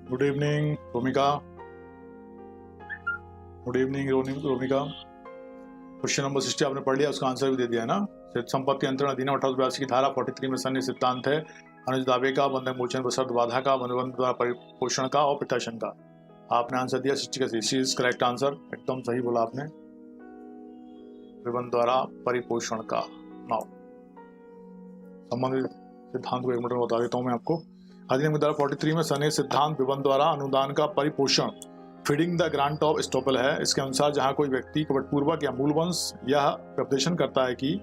Good evening Romika. Good evening Romika. Question number 60 आपने पढ़ लिया, उसका आंसर भी दे दिया है ना। संपत्ति अंतरण अधिनियम 1882 की धारा 43 में सन्निहित सिद्धांत है अनुज दावे का, बंधक मोचन बशर्त बाधा का, अनुबंध द्वारा परिपोषण का और प्रत्याशन का। आपने आंसर दिया 60 का 60 करेक्ट आंसर, एकदम सही बोला आपने। विबंध द्वारा परिपोषण का। नाउ संबंधित सिद्धांत को एक मिनट में बता देता हूं मैं आपको। अधिनियम की धारा 43 में सन्निहित सिद्धांत विबंध द्वारा अनुदान का परिपोषण feeding the grant of estoppel है। इसके अनुसार जहां कोई व्यक्ति कपटपूर्वक या मूलवंश यह उपदेशन करता है कि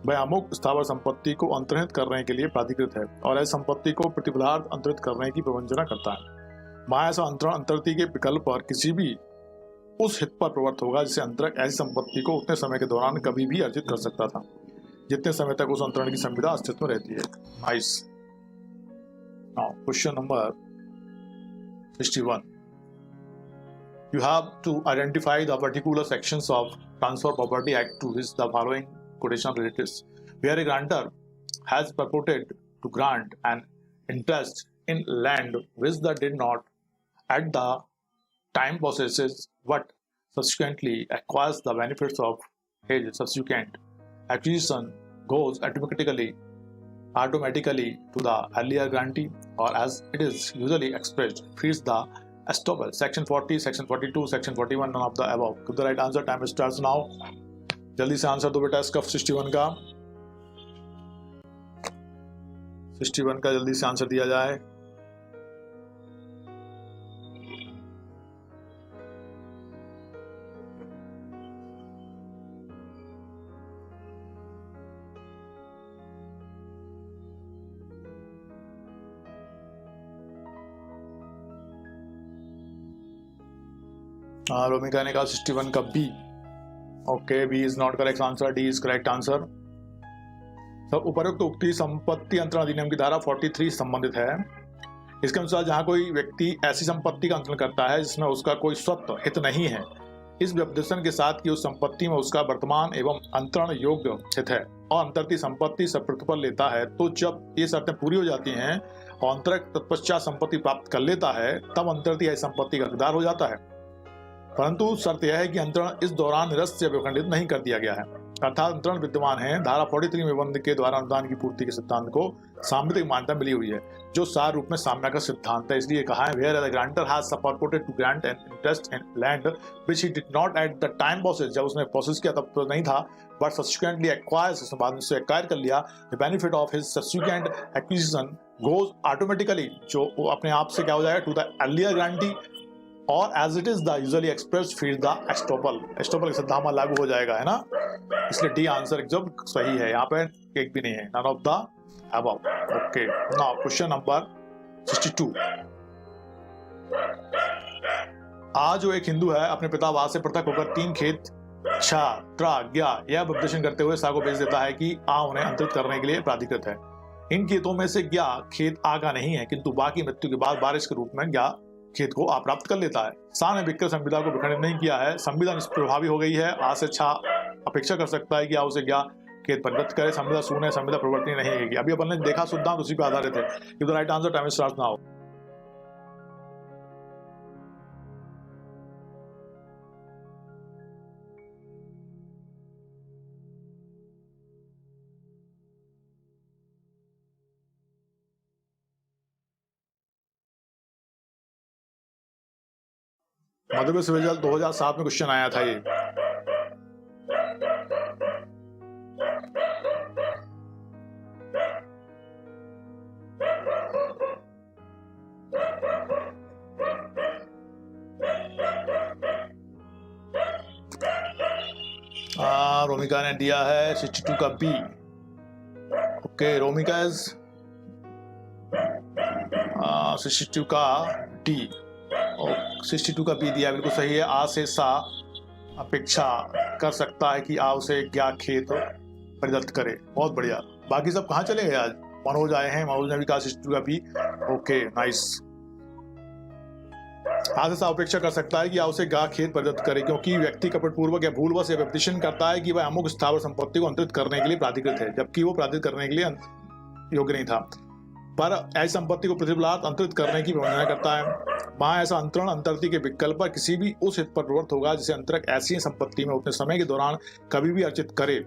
वह अमुक स्थावर संपत्ति को अंतर्हित करने के लिए प्राधिकृत है और ऐसी संपत्ति को प्रतिफलार्थ अंतरित करने की प्रवंचना करता है, वहां ऐसा अंतरण अंतर्ति के विकल्प पर किसी भी उस हित पर प्रवृत्त होगा जिसे अंतरक ऐसी संपत्ति को उतने समय के दौरान कभी भी अर्जित कर सकता था जितने समय तक उस अंतरण की संविदा अस्तित्व में रहती है। Nice. Now question number 61. You have to identify the particular sections of Transfer Property Act to which the following quotation relates. Where a grantor has purported to grant an interest in land which the did not at the time possesses but subsequently acquires the benefits of his subsequent acquisition goes automatically to the earlier grantee, or as it is usually expressed, feeds the estoppel. Section 40, Section 42, Section 41, none of the above. Give the right answer. Time starts now. जल्दी से answer दो बेटा इसका 61 का। 61 का जल्दी से answer दिया जाए। रोमिका ने कहा 61 का B. Okay, B is not correct answer, D is correct answer. सब उपरोक्त उक्ति संपत्ति अंतरण अधिनियम की धारा 43 संबंधित है। इसके अनुसार जहां कोई व्यक्ति ऐसी संपत्ति का अंतरण करता है जिसमें उसका कोई स्वतः हित नहीं है, इस व्यपदेशन के साथ कि उस संपत्ति में उसका वर्तमान एवं अंतरण योग्य हित है और अंतरती संपत्ति सब प्रतिफल लेता है, तो जब ये शर्तें पूरी हो जाती हैं और अंतरक तत्पश्चात संपत्ति प्राप्त कर लेता है, तब अंतरती ऐसी संपत्ति का हकदार हो जाता है। परंतु शर्त यह है कि अंतरण इस दौरान निरस्त या विखंडित नहीं कर दिया गया है, अर्थात अंतरण विद्यमान है। धारा 43 में बंध के द्वारा अनुदान की पूर्ति के सिद्धांत को साम्यतिक मान्यता मिली हुई है, जो सार रूप में साम्य का सिद्धांत है। इसलिए कहा है where the grantor has purported to grant an interest in land which he did not at the time possess, जब उसने प्रोसेस किया तब तो नहीं था, but subsequently acquires, उसने बाद में उसे एक्वायर कर लिया, the benefit of his subsequent acquisition goes automatically, जो अपने आप से क्या हो जाएगा, to the earlier grantee, और as it is the usually express feed the estoppel, estoppel का सिद्धांत लागू हो जाएगा, है ना। इसलिए डी आंसर एकदम सही है, यहाँ पे एक भी नहीं है, none of the above. Okay, now question number 62। आज जो एक हिंदू है अपने पितावास से पृथक होकर 3 खेत छा त्रा ज्ञा यह उपदेशन करते हुए सा को भेज देता है कि आ उन्हें अंतरित करने के लिए प्राधिकृत है। इन खेतों में से ज्ञा खेत आ का नहीं है, किंतु बाकी मृत्यु के बाद बारिश के रूप में ज्ञा खेत को प्राप्त कर लेता है। सा ने विक्रय संविदा को विखंडित नहीं किया है, संविदा निष्प्रभावी हो गई है। आ से छा अपेक्षा कर सकता है कि आ उसे ज्ञा खेत परिवर्तित करे, संविदा शून्य, संविदा प्रवर्तनीय नहीं है। अभी अपन ने देखा सिद्धांत उसी पे आधारित है। Give the right answer, time starts now. Madhya Pradesh विश्वविद्यालय 2007 में क्वेश्चन आया था ये। रोमिका ने दिया है 62 का बी। ओके, रोमिका इज 62 का डी और 62 का बी दिया, बिल्कुल सही है। आ से सा अपेक्षा कर सकता है कि आ उसे क्या खेत परिदत्त करे, बहुत बढ़िया। बाकी सब कहाँ चले गए आज? मनोज आए हैं, मनोज ने भी कहा 62 का बी। Okay, nice. आ से सा अपेक्षा कर सकता है कि आ उसे गा खेत परिदत्त करे, क्योंकि व्यक्ति कपटपूर्वक या भूलवश यह व्यपदेशन करता है कि वह अमुक स्थावर संपत्ति को अंतरित करने के लिए प्राधिकृत है, जबकि वो प्राधिकृत करने के लिए योग्य नहीं था। पर ऐसी संपत्ति को पृथ्वी पदार्थ अंतरित करने की वंदना करता है। वहां ऐसा अंतरण अंतर्ति के विकल्प पर किसी भी उस हित पर प्रवृत्त होगा जिसे अंतरक ऐसी संपत्ति में उतने समय के दौरान कभी भी अर्जित करे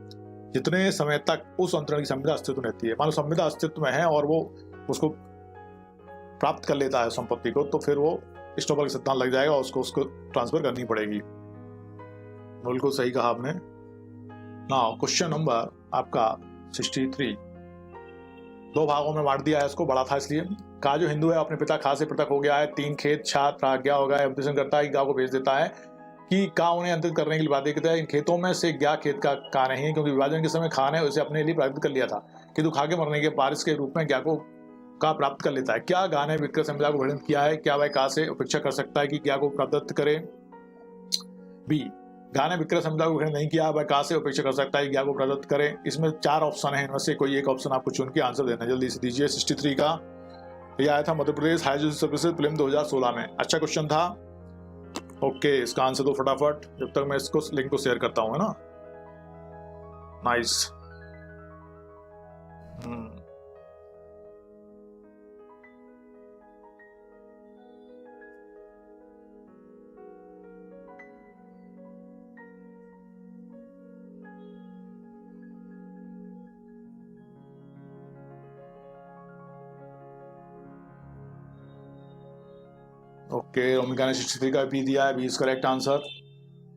जितने समय तक उस अंतरण की संविदा अस्तित्व रहती है। मान लो संविदा अस्तित्व में है और वो उसको प्राप्त कर लेता है संपत्ति को, तो फिर वो स्टॉपर का सिद्धांत लग जाएगा, उसको ट्रांसफर करनी पड़ेगी। बिल्कुल सही कहा आपने। नाउ क्वेश्चन नंबर आपका 63, 2 भागों में बांट दिया है इसको, बड़ा था इसलिए। कहा जो हिंदू है अपने पिता खा से पृथक हो गया है, 3 खेत छात्र आज्ञा हो गया है, उपदेशन करता है कि गांव को भेज देता है कि का उन्हें अंतरित करने के लिए बाध्य करता है। इन खेतों में से क्या खेत का नहीं है, क्योंकि विभाजन के समय खान है उसे अपने लिए प्राप्त कर लिया था, किंतु खा के मरने के बारिश के रूप में क्या को का प्राप्त कर लेता है। क्या गा ने विक्रय संविदा को वर्णित किया है? क्या वह का से उपेक्षा कर सकता है कि क्या को प्राप्त करे? बी, गा ने विक्रय संविदा को वर्णित नहीं किया, वह का से उपेक्षा कर सकता है कि क्या को प्राप्त करे। इसमें 4 ऑप्शन है, इनमें से कोई एक ऑप्शन आपको चुन के आंसर देना, जल्दी से दीजिए। 63 का ये आया था Madhya Pradesh higher education services prelim 2016 में। अच्छा क्वेश्चन था। ओके, इसका आंसर दो फटाफट जब तक मैं इसको लिंक को शेयर करता हूं, है ना। नाइस। ओके, रोमिका ने 63 का बी दिया है, बी इज करेक्ट आंसर।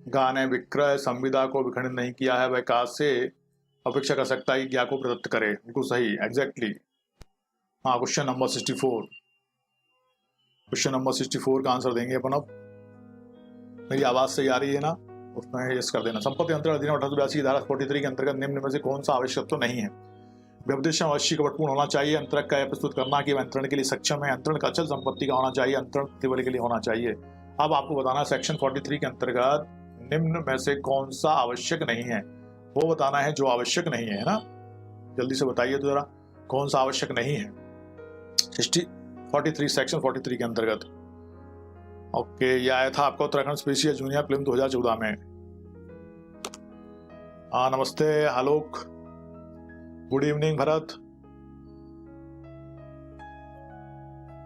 गा ने विक्रय संविदा को विखंडित नहीं किया है, वह का से अपेक्षा कर सकता है कि क्या को प्रदत्त करे। बिल्कुल सही, एग्जैक्टली। हाँ, क्वेश्चन नंबर 64, क्वेश्चन नंबर 64 का आंसर देंगे अपन। अब मेरी आवाज सही आ रही है ना, उसमें यस कर देना। संपत्ति अंतरण अधिनियम 1882 धारा 43 के अंतर्गत निम्न में से कौन सा आवश्यक तो नहीं है? व्यपदेश अवश्य कपटपूर्ण होना चाहिए, अंतरक का यह प्रस्तुत करना कि वह अंतरण के लिए सक्षम है, अंतरण का अचल संपत्ति का होना चाहिए, अंतरण प्रतिबल के लिए होना चाहिए। अब आपको बताना है सेक्शन 43 के अंतर्गत निम्न में से कौन सा आवश्यक नहीं है, वो बताना है जो आवश्यक नहीं है ना। जल्दी से बताइए तो जरा, कौन सा आवश्यक नहीं है 43 सेक्शन 43 के अंतर्गत। ओके, यह आया था आपका उत्तराखंड स्पेशल जूनियर फिल्म 2014 में। नमस्ते Alok, good evening Bharat,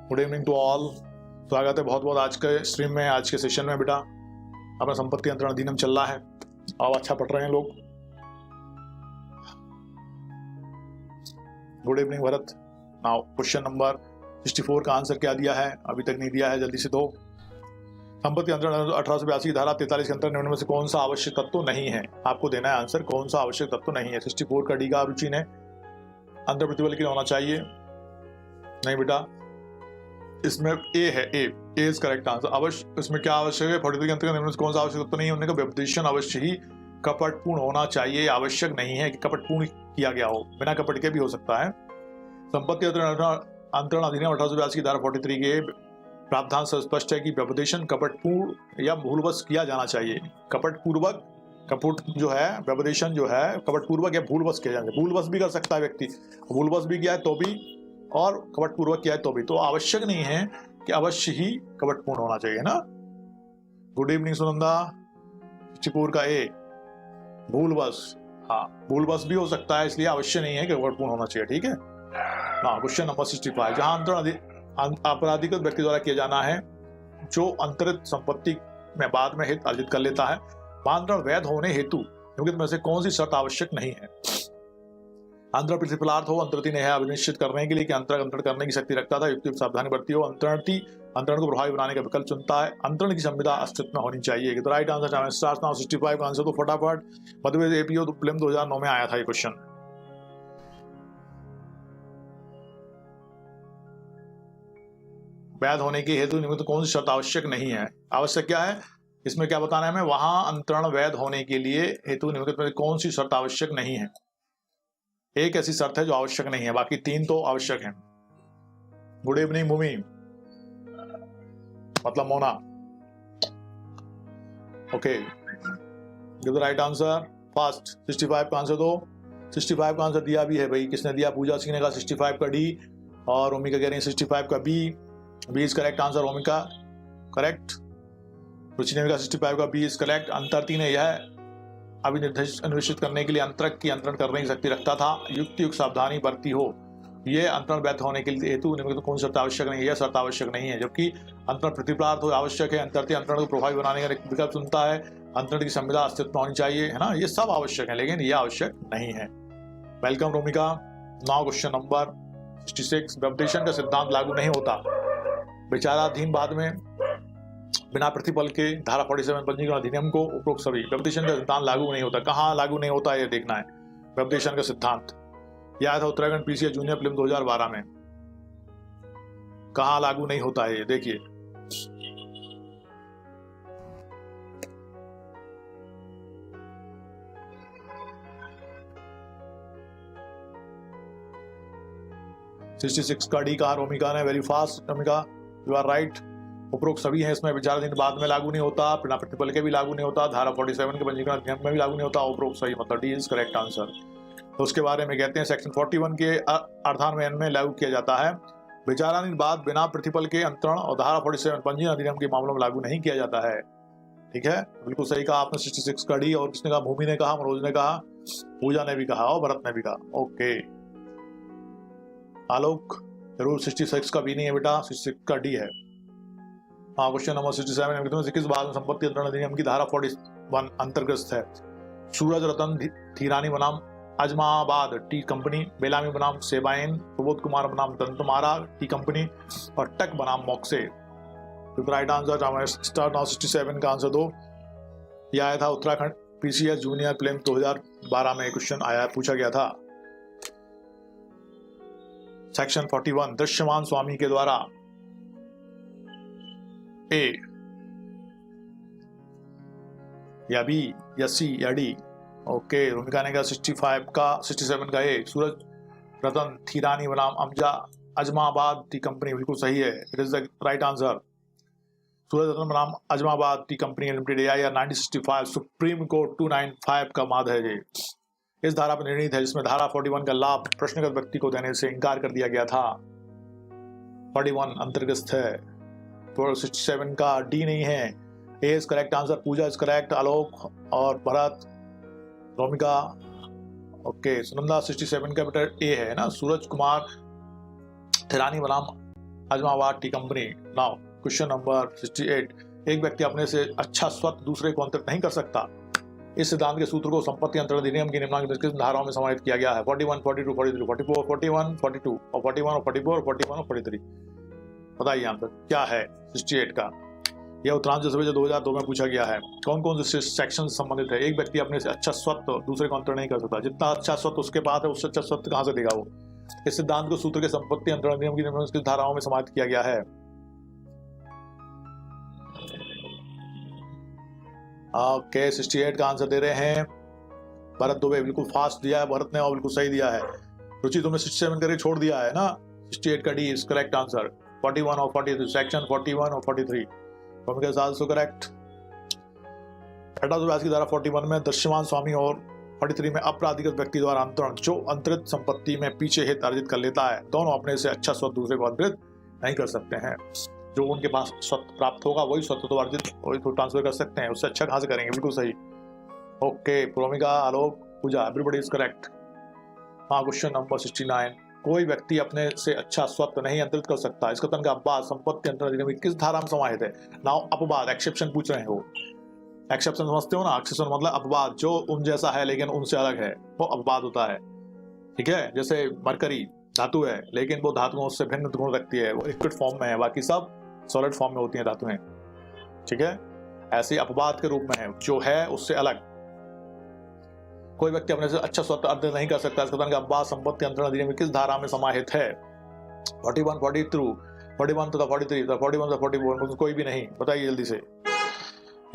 good evening to all. स्वागत है बहुत बहुत आज के स्ट्रीम में, आज के सेशन में। बेटा अपना संपत्ति अंतरण अधिनियम चल रहा है, अब अच्छा पढ़ रहे हैं लोग। Good evening Bharat. Now question number 64 का आंसर क्या दिया है? अभी तक नहीं दिया है, जल्दी से दो। संपत्ति अंतरण 1882 धारा 43 के अंतर्गत निम्न में से कौन सा आवश्यक तत्व नहीं है? आपको देना है आंसर, कौन सा आवश्यक तत्व नहीं है। 64 का डी का रुचि ने अंतर प्रतिबल के लिए होना चाहिए। नहीं बेटा, इसमें ए है, ए इज करेक्ट आंसर। अवश्य इसमें क्या आवश्यक है? 43 के अंतर्गत निम्न में से कौन सा आवश्यक तत्व नहीं है? उन्होंने कहा व्यपदेशन अवश्य ही कपटपूर्ण होना चाहिए। आवश्यक नहीं है कि कपटपूर्ण किया गया हो, बिना कपट के भी हो सकता है। संपत्ति अंतरण अधिनियम 1882 की धारा 43 के प्रावधान से स्पष्ट है कि व्यपदेशन कपटपूर्ण या भूलवश किया जाना चाहिए। कपटपूर्वक, कपट जो है, व्यपदेशन जो है कपटपूर्वक या भूलवश किया जाना चाहिए। भूलवश भी कर सकता है व्यक्ति, भूलवश भी किया है तो भी, और कपटपूर्वक किया है तो भी। तो आवश्यक नहीं है कि अवश्य ही कपटपूर्ण होना चाहिए ना। Good evening Sunanda. 64 का ए भूलवश, हाँ भूलवश भी हो सकता है, इसलिए अवश्य नहीं है कि कपटपूर्ण होना चाहिए। ठीक है। हाँ, क्वेश्चन नंबर 65, जहां अंतरण आपराधिकृत व्यक्ति द्वारा किया जाना है जो अंतरित संपत्ति में बाद में हित अर्जित कर लेता है, अंतरण वैध होने हेतु निम्नलिखित में से कौन सी शर्त आवश्यक नहीं है? अंतरण प्रतिफलार्थ हो, अंतरती ने है अभिनिश्चित करने के लिए कि अंतरण करने की शक्ति रखता था, युक्ति सावधानी बरती हो, अंतरती अंतरण को प्रभावी बनाने का विकल्प चुनता है, अंतरण की संविदा अस्तित्व में होनी चाहिए। तो राइट आंसर 65 का आंसर तो फटाफट मध्य प्रदेश एपीओ फिल्म 2009 में आया था ये क्वेश्चन। वैध होने के हेतु निम्नलिखित कौन सी शर्त आवश्यक नहीं है? आवश्यक क्या है इसमें, क्या बताना है हमें? वहां अंतरण वैध होने के लिए हेतु निम्नलिखित में कौन सी शर्त आवश्यक नहीं है? एक ऐसी शर्त है जो आवश्यक नहीं है, बाकी 3 तो आवश्यक हैं। गुड इवनिंग भूमि, मतलब Mona. Okay, give the right answer fast. 65 का आंसर दो। 65 का आंसर दिया भी है भाई, किसने दिया? पूजा सिंह ने कहा 65 का डी, और रोमिका कह रही है 65 का B. B is correct answer, Romika correct. Ruchi ने कहा 65 का बी इज करेक्ट। अंतरती ने यह अभिनिर्देश अन्वेषित करने के लिए अंतरक की अंतरण करने की शक्ति रखता था, युक्त सावधानी बरती हो। ये अंतरण व्यर्थ होने के लिए हेतु निम्नलिखित कौन सी शर्त आवश्यक नहीं है? यह शर्त आवश्यक नहीं है, जबकि अंतरण प्रतिप्रार्थ हो आवश्यक है, अंतरते अंतरण को प्रभावी बनाने का विकल्प चुनता है, अंतरण की संविदा अस्तित्व में होनी चाहिए, है ना, ये सब आवश्यक है, लेकिन ये आवश्यक नहीं है। Welcome Romika. Now question number 66। व्यपदेशन का सिद्धांत लागू नहीं होता। विचाराधीन बाद में बिना प्रतिफल के धारा 47 पंजीकरण अधिनियम को उपरोक्त सभी। व्यपदेशन का सिद्धांत लागू नहीं होता, कहाँ लागू नहीं होता ये देखना है। व्यपदेशन का सिद्धांत यह था उत्तराखंड पीसीएस जूनियर प्रीलिम 2012 में। कहाँ लागू नहीं होता है ये देखिए। सिक्स का डी कहा रोमिका ने, very fast Romika, you are right. उपरोक्त सभी हैं इसमें। विचाराधीन बाद में लागू नहीं होता, बिना प्रतिफल के भी लागू नहीं होता, धारा 47 के पंजीकरण अधिनियम में भी लागू नहीं होता। उपरोक्त सही मतलब डी इज करेक्ट आंसर। तो उसके बारे में कहते हैं सेक्शन 41 के अर्धान्वयन में लागू किया जाता है। विचाराधीन बाद बिना प्रतिफल के अंतरण और धारा 47 पंजीकरण अधिनियम के मामलों में लागू नहीं किया जाता है। ठीक है, बिल्कुल सही कहा आपने 66 का डी। और किसने कहा? भूमि ने कहा, मनोज ने कहा, पूजा ने भी कहा और भरत ने भी कहा। ओके आलोक, जरूर 66 का भी नहीं है बेटा, 66 का डी है। हाँ, क्वेश्चन नंबर 67 किस बाद में संपत्ति अंतरण अधिनियम की धारा 41 अंतर्गत है? सूरज रतन थीरानी बनाम अजमाबाद टी कंपनी, बेलामी बनाम सेबाइन, प्रबोध कुमार बनाम दंतमारा टी कंपनी और टक बनाम मॉक्से। तो राइट आंसर स्टार नाउ 67 का आंसर दो। यह आया था उत्तराखंड पीसीएस जूनियर प्रीलिम 2012 में क्वेश्चन आया, पूछा गया था। सेक्शन 41 दृश्यमान स्वामी के द्वारा ए या बी या सी या डी। ओके रोमिका ने कहा 67 का ए, सूरज रतन थीरानी बनाम अजमाबाद टी कंपनी, बिल्कुल सही है, it is the right answer. Suraj Ratan बनाम अजमाबाद टी कंपनी लिमिटेड या 1965 सुप्रीम कोर्ट 295 का माद है ये। इस धारा पर निर्णित है, जिसमें धारा 41 का लाभ प्रश्नगत व्यक्ति को देने से इनकार कर दिया गया था। 41 अंतर्गत है। तो 67 का डी नहीं है। A is correct answer, Pooja is correct, Alok और भरत, रोमिका। ओके सुनंदा 67 का बेटा ए है ना, सूरज कुमार थिरानी बनाम Ajmabad tea company. Now question number 68। एक व्यक्ति अपने से अच्छा स्वत दूसरे को अंतरित नहीं कर सकता। इस सिद्धांत के सूत्र को संपत्ति अंतरण अधिनियम की निम्नलिखित धाराओं में समाहित किया गया है। 41, 42, 43, 44, 41, 42 और 41 और 44 और 41 और 43। बताइए आंसर क्या है 68 का। यह उत्तरांचल सर्वे 2002 में पूछा गया है। कौन कौन से सेक्शन से संबंधित है? एक व्यक्ति अपने से अच्छा स्वत्व दूसरे को अंतरण नहीं कर सकता। जितना अच्छा स्वत्व उसके पास है, उससे अच्छा स्वत्व कहां से देगा वो? इस सिद्धांत को सूत्र के संपत्ति अंतरण अधिनियम की निम्नलिखित धाराओं में समाहित किया गया है। ओके 68 का आंसर दे रहे हैं भरत दुबे, बिल्कुल फास्ट दिया है भरत ने और बिल्कुल सही दिया है। रुचि तुमने 67 करके छोड़ दिया है ना। 68 का डी इज करेक्ट आंसर। 41 और 43 सेक्शन 41 और 43 इज आल्सो करेक्ट। 1882 की धारा 41 में दृश्यमान स्वामी और 43 में अपराधिगत व्यक्ति द्वारा अंतरण, जो अंतरित संपत्ति में पीछे हित अर्जित कर लेता है, दोनों अपने से अच्छा स्वत दूसरे को अंतरित नहीं कर सकते हैं। जो उनके पास स्वत प्राप्त होगा वही स्वत तो अर्जित वही तो ट्रांसफर कर सकते हैं, उससे अच्छा कहां से करेंगे? बिल्कुल सही। Okay Promika, Alok, Pooja, everybody is correct. हाँ क्वेश्चन नंबर 69। कोई व्यक्ति अपने से अच्छा स्वत नहीं अंतरित कर सकता। इसका तन का अपवाद संपत्ति अंतरण अधिनियम की किस धारा में समाहित है? नाउ अपवाद एक्सेप्शन पूछ रहे हैं वो। एक्सेप्शन समझते हो ना? एक्सेप्शन मतलब अपवाद, जो उन जैसा है लेकिन उनसे अलग है, वो अपवाद होता है। ठीक है, जैसे मरकरी धातु है लेकिन वो धातुओं से भिन्न गुण रखती है, वो लिक्विड फॉर्म में है, बाकी सब सॉलिड फॉर्म में होती हैं धातुएं। ठीक है, ऐसे अपवाद के रूप में है, जो है उससे अलग। कोई व्यक्ति अपने से अच्छा स्वत अर्जित नहीं कर सकता। इसका तन का अपवाद संपत्ति अंतरण अधिनियम में किस धारा में समाहित है? 41, 42, 41 तथा 43 तथा 41 तथा 44 कोई भी नहीं। बताइए जल्दी से।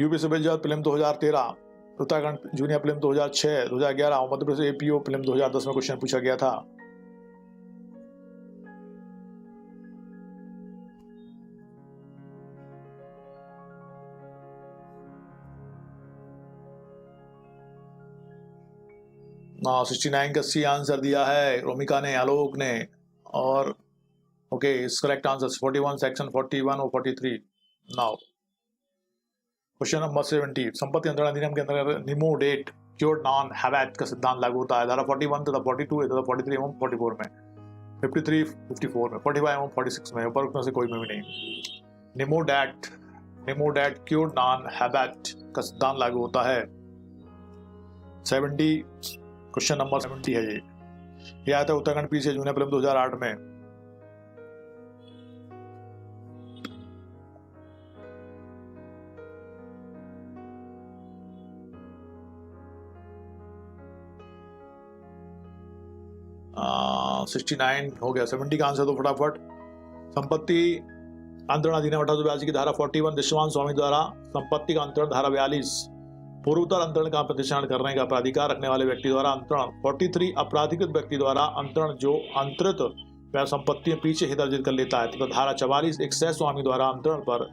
यूपी सिविल जज प्रीलिम 2013, उत्तराखंड जूनियर प्रीलिम 2006, 2011 और मध्य प्रदेश एपीओ प्रीलिम 2010 में क्वेश्चन पूछा गया था। ना 69 का सी आंसर दिया है रोमिका ने, आलोक ने और ओके इस करेक्ट आंसर 41 सेक्शन 41 और 43। Now question number 70। संपत्ति अंतरण अधिनियम के अंतर्गत निमो डेट क्योर नॉन हैवेट का सिद्धांत लागू होता है। धारा 41 तथा 42 तथा 43 एवं 44 में। 53, 54 में, 45 एवं 46 में, ऊपर में से कोई में भी नहीं। निमोडैट क्योर नॉन हैबिट का सिद्धांत लागू होता है। 70 क्वेश्चन नंबर 70 है ये आया था उत्तराखंड पीसीए जूनियर प्रीलिम 2008 में। आ, 69 हो गया। 70 का आंसर दो फटाफट। संपत्ति अंतरण अधिनियम 1882 की धारा 41 दृश्यमान स्वामी द्वारा संपत्ति का अंतरण, धारा 42 पूर्वोत्तर अंतरण का प्रतिष्ठान करने का प्राधिकार रखने वाले व्यक्ति द्वारा अंतरण, 43 अपराधिकृत व्यक्ति द्वारा अंतरण जो अंतरित वह संपत्ति में पीछे हित अर्जित कर लेता है, तथा धारा 44 एक सह स्वामी द्वारा अंतरण पर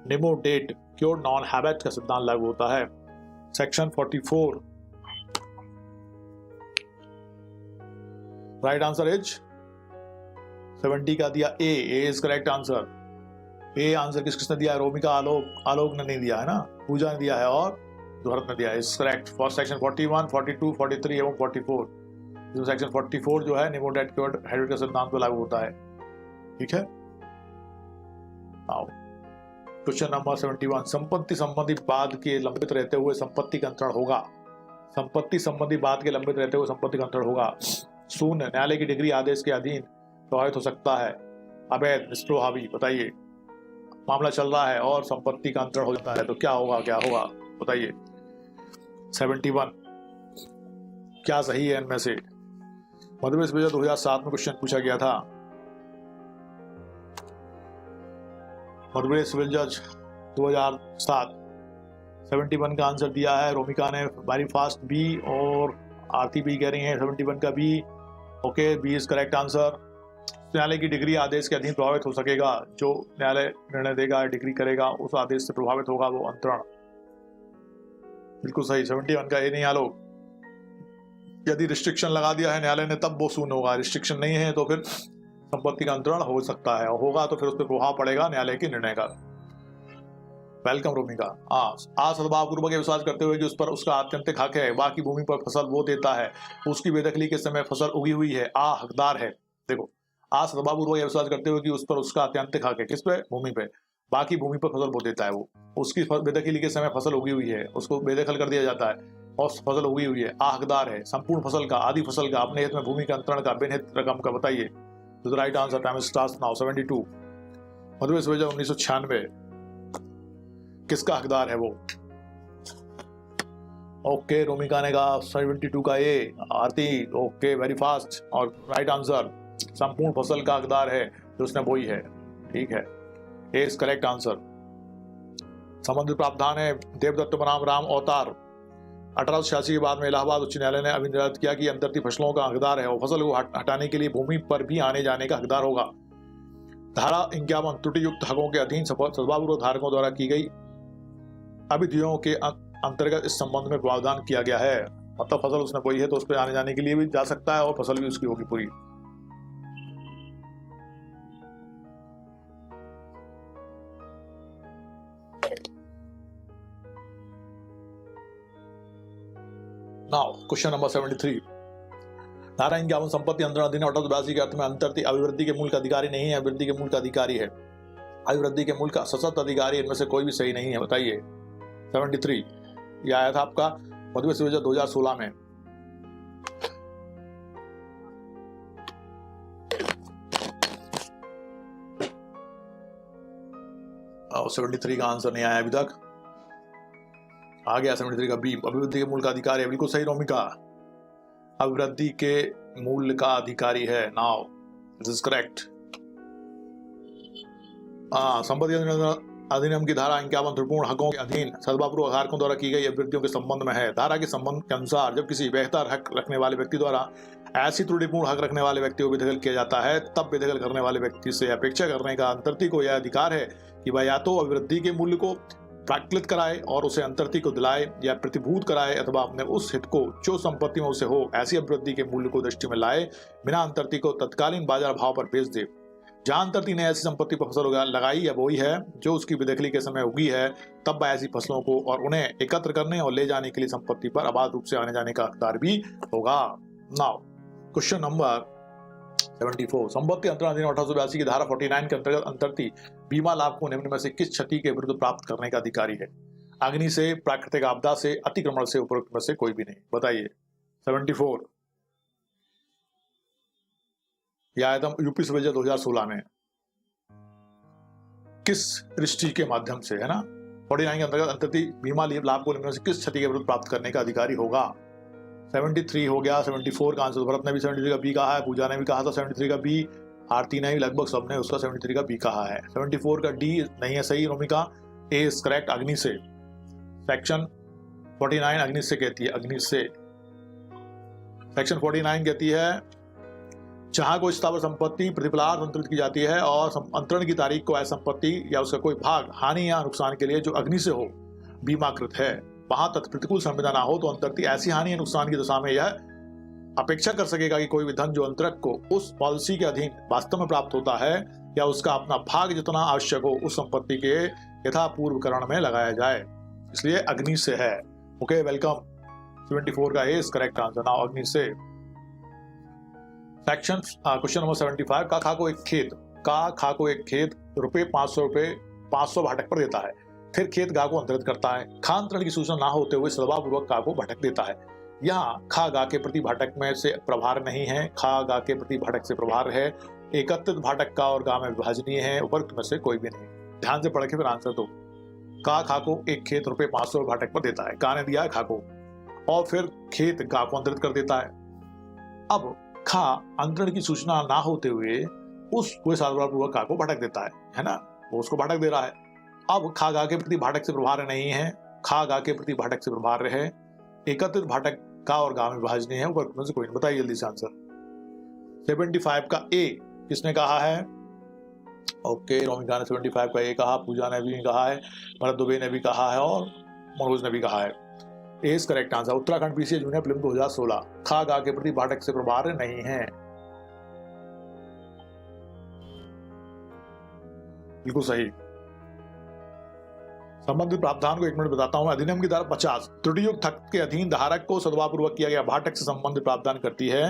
निमोडेट क्योर नॉन हैबिट का सिद्धांत लागू होता है। सेक्शन 44 राइट आंसर इज 70 का दिया A is correct answer. A answer किसने दिया है? रोमिका, आलोक ने नहीं दिया है ना, पूजा ने दिया है और दुहरत ने दिया है। इज करेक्ट फॉर सेक्शन 41, 42, 43 एवं 44। इसमें सेक्शन 44 जो है निमोडेट क्योर हैबिट का सिद्धांत पर लागू होता है। ठीक है, आओ क्वेश्चन नंबर 71। संपत्ति संबंधी वाद के लंबित रहते हुए संपत्ति का अंतरण होगा। संपत्ति संबंधी वाद के लंबित रहते हुए संपत्ति का अंतरण होगा। शून्य न्यायालय की डिग्री आदेश के अधीन प्रभावित हो सकता है। अवैध निष्प्रभावी, बताइए मामला चल रहा है और संपत्ति का अंतरण हो जाता है तो क्या होगा बताइए। 71 क्या सही है इनमें से? मध्य प्रदेश विजय 2007 में क्वेश्चन पूछा गया था। मध्य प्रदेश सिविल जज 2007 71 का आंसर दिया है रोमिका ने, वेरी फास्ट बी, और आरती भी कह रही है 71 का B. Okay, B is correct answer. न्यायालय की डिग्री आदेश के अधीन प्रभावित हो सकेगा। जो न्यायालय निर्णय देगा, डिग्री करेगा, उस आदेश से प्रभावित होगा वो अंतरण। बिल्कुल सही। 71 का ये नहीं आलोक। यदि रिस्ट्रिक्शन लगा दिया है न्यायालय ने तब वो शून्य होगा, रिस्ट्रिक्शन नहीं है तो फिर संपत्ति का अंतरण हो सकता है, और होगा तो फिर उस पर प्रभाव पड़ेगा न्यायालय के निर्णय का। वेलकम रोमिका। असद्भावपूर्वक विश्वास करते हुए कि उस पर उसका आत्यंतिक हक है, बाकी भूमि पर फसल वो देता है, उसकी बेदखली के समय फसल उगी हुई है, हकदार है। देखो, सद्भावपूर्वक विश्वास करते हुए कि उस पर उसका आत्यंतिक हक है, किस पे? भूमि पे। बाकी भूमि पर फसल वो देता है, वो उसकी बेदखली के समय फसल उगी हुई है, उसको बेदखल कर दिया जाता है और फसल उगी हुई है, हकदार है संपूर्ण फसल का, आधी फसल का, अपने हित में भूमि का अंतरण का, बिन हित रकम का। बताइए तो right answer time starts now. 72 मध्य प्रदेश विजय 1996 किसका हकदार है वो? ओके, रोमिका ने कहा 72 का ए। आरती ओके, वेरी फास्ट, और राइट आंसर संपूर्ण फसल का हकदार है जो उसने बोई है। ठीक है, ए इज करेक्ट आंसर। संबंधित प्रावधान है देवदत्त बनाम राम अवतार 1886 के बाद में इलाहाबाद उच्च न्यायालय ने अभी निर्धारित किया कि अंतर्ती फसलों का हकदार है और फसल को हटाने के लिए भूमि पर भी आने जाने का हकदार होगा। धारा 51 त्रुटि युक्त हकों के अधीन सद्भावपूर्वक धारकों द्वारा की गई अभिधियों के अंतर्गत इस संबंध में प्रावधान किया गया है। मतलब फसल उसने बोई है तो उस पर आने जाने के लिए भी जा सकता है और फसल भी उसकी होगी पूरी। Now question number 73। धारा 51 संपत्ति अंतरण अधिनियम 1882 के अर्थ में अंतर्ती अभिवृद्धि के मूल का अधिकारी नहीं है, अभिवृद्धि के मूल का अधिकारी है। अभिवृद्धि के मूल का सशक्त अधिकारी इनमें से कोई भी सही नहीं है। बताइए 73 यह आया था आपका मध्य प्रदेश विजय 2016 में। 73 का आंसर नहीं आया अभी तक। आ गया 73 का बी, अभिवृद्धि के मूल का अधिकारी है। बिल्कुल सही रोमिका, अभिवृद्धि के मूल का अधिकारी है। Now this is correct. संपत्ति अधिनियम की धारा 51 त्रिपूर्ण हकों के अधीन सद्भावपूर्वक धारकों द्वारा की गई अभिवृद्धियों के संबंध में है। धारा के संबंध के अनुसार जब किसी बेहतर हक रखने वाले व्यक्ति द्वारा ऐसी त्रुटिपूर्ण हक रखने वाले व्यक्ति को बेदखल किया जाता है, तब बेदखल करने वाले व्यक्ति से अपेक्षा करने का अंतर्ती को यह अधिकार है कि वह या तो अभिवृद्धि के मूल्य को प्राकृत कराए और उसे अंतर्ती को दिलाए, या प्रतिभूत कराए अथवा अपने उस हित को जो संपत्ति में उसे हो ऐसी अभिवृद्धि के मूल्य को दृष्टि में लाए बिना अंतर्ती को तत्कालीन बाजार भाव पर बेच दे। जहां अंतर्ती ने ऐसी संपत्ति पर फसल लगाई या बोई है जो उसकी बेदखली के समय उगी है, तब वह ऐसी फसलों को और उन्हें एकत्र करने और ले जाने के लिए संपत्ति पर अबाध रूप से आने जाने का हकदार भी होगा। नाउ क्वेश्चन नंबर 74 संपत्ति अंतरण अधिनियम 1882 की धारा 49 के अंतर्गत अंतर्ती बीमा लाभ को निम्न में से किस क्षति के विरुद्ध प्राप्त करने का अधिकारी है? अग्नि से, प्राकृतिक आपदा से, अतिक्रमण से, उपरोक्त में से कोई भी नहीं। बताइए। 74 यह आया था यूपी से 2016 में। किस दृष्टि के माध्यम से, है ना? 49 के अंतर्गत अंतर्ती बीमा लाभ को निम्न में से किस क्षति के विरुद्ध प्राप्त करने का अधिकारी होगा? 73 हो गया। 74 का आंसर भरत ने भी 73 का बी कहा है, पूजा ने भी कहा था 73 का बी, आरती ने भी लगभग सबने उसका 73 का बी कहा है। 74 का डी नहीं है सही रोमिका, ए इज करेक्ट। अग्नि से, सेक्शन 49 अग्नि से कहती है, अग्नि से। सेक्शन 49 कहती है जहां कोई स्थावर संपत्ति प्रतिफलार्थ अंतरित की जाती है और अंतरण की तारीख को ऐसी संपत्ति या उसका कोई भाग हानि या नुकसान के लिए जो अग्नि से हो बीमाकृत है, वहां तत्प्रतिकूल संविदा ना हो तो अंतरती ऐसी हानि या नुकसान की दशा में यह अपेक्षा कर सकेगा कि कोई भी धन जो अंतरक को उस पॉलिसी के अधीन वास्तव में प्राप्त होता है या उसका अपना भाग जितना आवश्यक हो उस संपत्ति के यथापूर्वकरण में लगाया जाए, इसलिए अग्नि से है। Okay, welcome. 74 का A is correct answer. Now अग्नि से। सेक्शन क्वेश्चन नंबर 75 का खा को एक खेत ₹500 भाटक पर देता है, फिर खेत गा को अंतरित करता है। खा अंतरण की सूचना ना होते हुए सद्भावपूर्वक गा को भाटक देता है। यहाँ खा गा के प्रति भाटक में से प्रभार नहीं है, खा गा के प्रति भाटक से प्रभार है। एकत्रित भाटक का और गा में विभाजनीय है, उपरोक्त में से कोई भी नहीं। ध्यान से पढ़ के फिर आंसर दो। का खा को एक खेत ₹500 भाटक पर देता है, गा ने दिया है खा को, और फिर खेत गा को अंतरित कर देता है। अब खा अंतरण की सूचना ना होते हुए उस कोई सद्भावपूर्वक गा को भाटक देता है ना, वो उसको भाटक दे रहा है। अब खा गा के प्रति भाटक से प्रभार नहीं है, खा गा के प्रति भाटक से प्रभार है। एकत्रित भाटक का और गा में विभाजनीय है, ऊपर में से कोई नहीं। बताइए जल्दी से आंसर। 75 का ए किसने कहा है? ओके, रोमिका ने 75 का ए कहा, पूजा ने भी कहा है, भरत दुबे ने भी कहा है और मनोज ने भी कहा है। A is correct answer. Uttarakhand PCA junior prelim 2016 खा गा के प्रति भाटक से प्रभार नहीं है, बिल्कुल सही। संबंधित प्रावधान को एक मिनट बताता हूं। अधिनियम की धारा 50 त्रुटियुक्त हक के अधीन धारक को सद्भावपूर्वक किया गया भाटक से संबंधित प्रावधान करती है।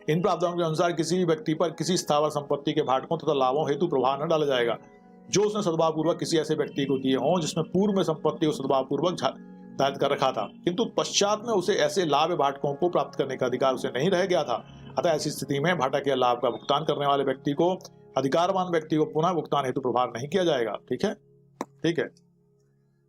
इन प्रावधानों के अनुसार किसी भी व्यक्ति पर किसी स्थावर संपत्ति के भाटकों तथा लाभों हेतु प्रभार न डाला जाएगा जो उसने सद्भावपूर्वक किसी ऐसे व्यक्ति को दिए हों जिसमें पूर्व में संपत्ति को सद्भावपूर्वक धारित कर रखा था, किंतु पश्चात में उसे ऐसे लाभ भाटकों को प्राप्त करने का अधिकार उसे नहीं रह गया था। अतः ऐसी स्थिति में भाटक या लाभ का भुगतान करने वाले व्यक्ति को अधिकारवान व्यक्ति को पुनः भुगतान हेतु प्रभार नहीं किया जाएगा। ठीक है, ठीक है,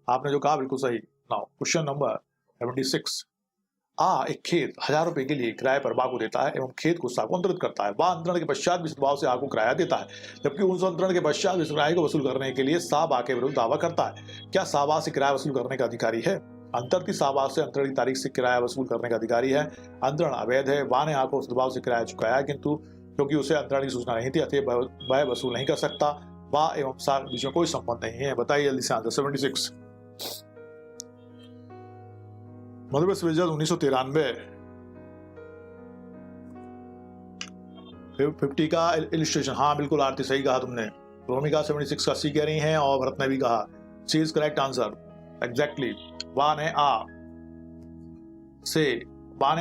आपने जो कहा बिल्कुल सही। नाउ क्वेश्चन नंबर 76 एक खेत 1000 रुपए के लिए किराए पर बा को देता है एवं खेत को सा को अंतरित करता है। बा अंतरण के पश्चात भी सद्भाव से आ को किराया देता है, जबकि उस अंतरण के पश्चात इस किराए को वसूल करने के लिए सा बा के विरुद्ध दावा करता है। क्या सा बा से किराया वसूल करने का अधिकारी है? अंतरती सा बा से अंतरण की तारीख से किराया वसूल करने का अधिकारी है। अंतरण अवैध है। बा ने आ को सद्भाव से किराया चुकाया है, किंतु क्योंकि उसे अंतरण की सूचना नहीं थी अतः वह वसूल नहीं कर सकता। बा एवं सा के बीच में कोई संबंध नहीं है। बताइए जल्दी से आंसर। 76 मध्य प्रदेश विजय 1993 50 का इलिस्ट्रेशन। हाँ बिल्कुल आरती सही कहा तुमने। रोमिका 76 का सी कह रही हैं और भरत ने भी कहा सी इज करेक्ट आंसर। एग्जैक्टली। बा ने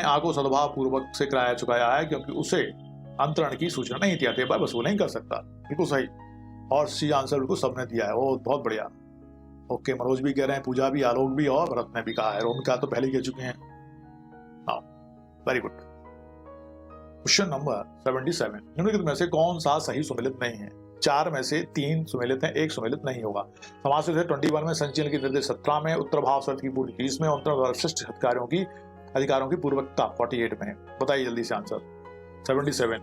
आ को सद्भाव पूर्वक से किराया चुकाया है क्योंकि उसे अंतरण की सूचना नहीं थी अतः वह वसूल नहीं कर सकता। बिल्कुल सही। और सी आंसर बिल्कुल सबने दिया है, वो बहुत बढ़िया। ओके, मनोज भी कह रहे हैं, पूजा भी, आलोक भी और भरत ने भी कहा है। रोमिका तो पहले कह चुके हैं। हाँ, वेरी गुड। क्वेश्चन नंबर 77 निम्नलिखित में से कौन सा सही सुमेलित नहीं है? 4 में से 3 सुमेलित है, 1 सुमेलित नहीं होगा। समास है 21 में, संचयन की निर्देश 17 में, उत्तर भाव शर्त की पूर्ति 30 में, अंतर द्वारा श्रेष्ठ अधिकारों की पूर्वकता 48 में है। बताइए जल्दी से आंसर। 77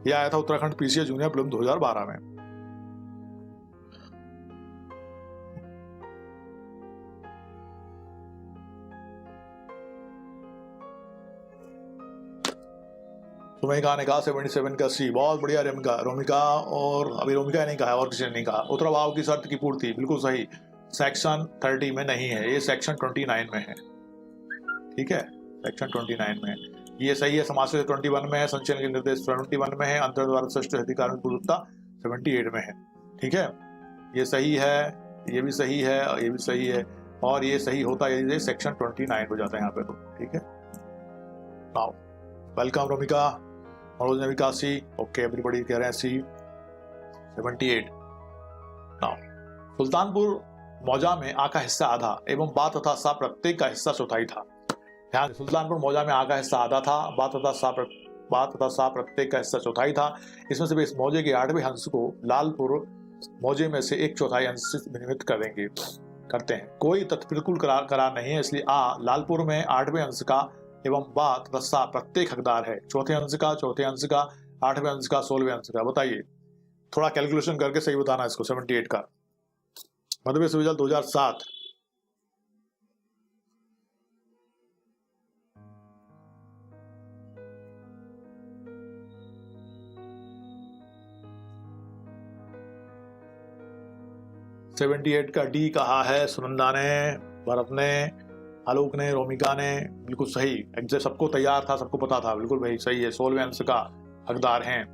यह आया था उत्तराखंड पीसीए जूनियर प्रीलिम 2012 में। रोमिका ने कहा 77 का सी। बहुत बढ़िया रोमिका और अभी रोमिका ने नहीं कहा और किसी ने नहीं कहा। उत्तर भाव की शर्त की पूर्ति बिल्कुल सही। सेक्शन 30 में नहीं है, ये सेक्शन 29 में है। ठीक है, सेक्शन 29 में है, ये सही है। समास 21 में है, संचयन के निर्देश 21 में है, अंतर द्वारा श्रेष्ठ अधिकारों की पूर्वकता 78 में है। ठीक है, ये सही है, ये भी सही है, ये भी सही है, और ये सही होता है, ये सेक्शन 29 हो जाता है यहाँ पे तो। ठीक है, नाउ वेलकम रोमिका। मनोज ने भी कहा सी। ओके, एवरीबॉडी कह रहे हैं सी। 78 नाउ सुल्तानपुर मौजा में आ का हिस्सा आधा एवं बा तथा सा प्रत्येक का हिस्सा चौथाई था। ध्यान, सुल्तानपुर मौजा में आ का हिस्सा आधा था, बा तथा सा प्रत्येक का हिस्सा चौथाई था। इसमें से इस मौजे के 8वें अंश को लालपुर मौजे में से 1/4 अंश से विनिमित करते हैं। कोई तथ्यप्रतिकूल करार नहीं है, इसलिए आ लालपुर में 8वें अंश का एवं बा तथा सा प्रत्येक हकदार है। चौथे अंश का, 8वें अंश का, 16वें अंश का। बताइए, थोड़ा कैलकुलेशन करके सही बताना इसको। 78 का मध्य प्रदेश विश्वविद्यालय 2007। का डी कहा है सुनंदा ने, भरत ने, आलोक ने, रोमिका ने। बिल्कुल सही, एग्जैक्ट सबको तैयार था, सबको पता था। बिल्कुल भाई सही है, 16वें अंश का हकदार हैं।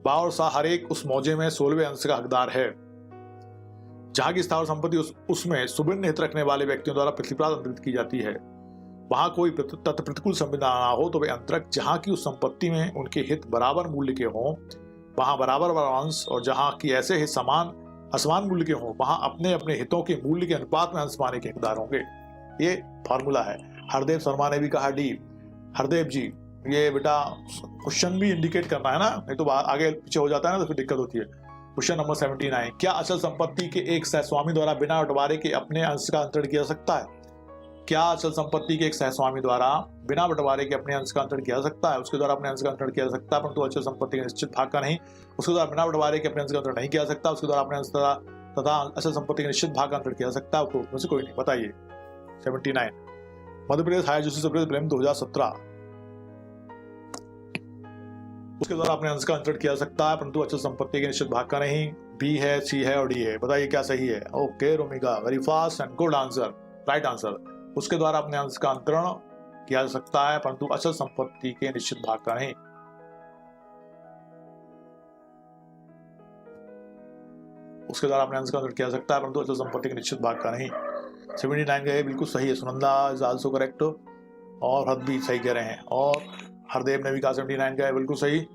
बा और सा हर एक उस मौजे में 16वें अंश का हकदार है। जहां की स्थावर संपत्ति उसमें सुभिन्न हित रखने वाले व्यक्तियों द्वारा प्रतिप्रात अंतरित की जाती है, वहां कोई तथ्य प्रतिकूल संविदा ना हो तो वे अंतरक जहां की उस संपत्ति में उनके हित बराबर मूल्य के हों वहां बराबर अंश, और जहां की ऐसे हित असमान मूल्य के हों वहां अपने अपने हितों के मूल्य के अनुपात में अंश पाने के हकदार होंगे। ये फॉर्मूला है। हरदेव शर्मा ने भी कहा डी। हरदेव जी, ये बेटा क्वेश्चन भी इंडिकेट करना है ना, नहीं तो आगे पीछे हो जाता है ना, तो फिर दिक्कत होती है। क्वेश्चन नंबर 79, क्या अचल संपत्ति के एक सहस्वामी द्वारा बिना बंटवारे के अपने अंश का अंतरण किया जा सकता है? क्या अचल संपत्ति के एक सहस्वामी द्वारा बिना बंटवारे के अपने अंश का अंतरण किया जा सकता है? उसके द्वारा अपने अंश का अंतरण किया जा सकता है, परंतु अचल संपत्ति के निश्चित भाग का नहीं। उसके द्वारा बिना बंटवारे के अपने अंश का अंतरण नहीं किया जा सकता, उसके द्वारा अपने अंश तथा अचल संपत्ति के निश्चित भाग का अंतरण किया जा सकता है। मुझसे कोई नहीं। बताइए 79 Madhya Pradesh higher justice prelim 2017। उसके द्वारा अपने अंश का अंतरण किया जा सकता है, परंतु अचल संपत्ति के निश्चित भाग का नहीं। बी है, सी है और डी है। बताइए क्या सही है? Okay Romika, very fast and good answer, right answer. उसके द्वारा अपने अंश का अंतरण किया जा सकता है, परंतु अचल संपत्ति के निश्चित भाग का नहीं। उसके द्वारा अपने अंश का अंतरण किया जा सकता है, परंतु अचल संपत्ति के निश्चित भाग का नहीं। 79 का बिल्कुल सही है। सुनंदा इज आल्सो करेक्ट, और हद भी सही कह रहे हैं, और हरदेव ने भी कहा 79 का है बिल्कुल सही।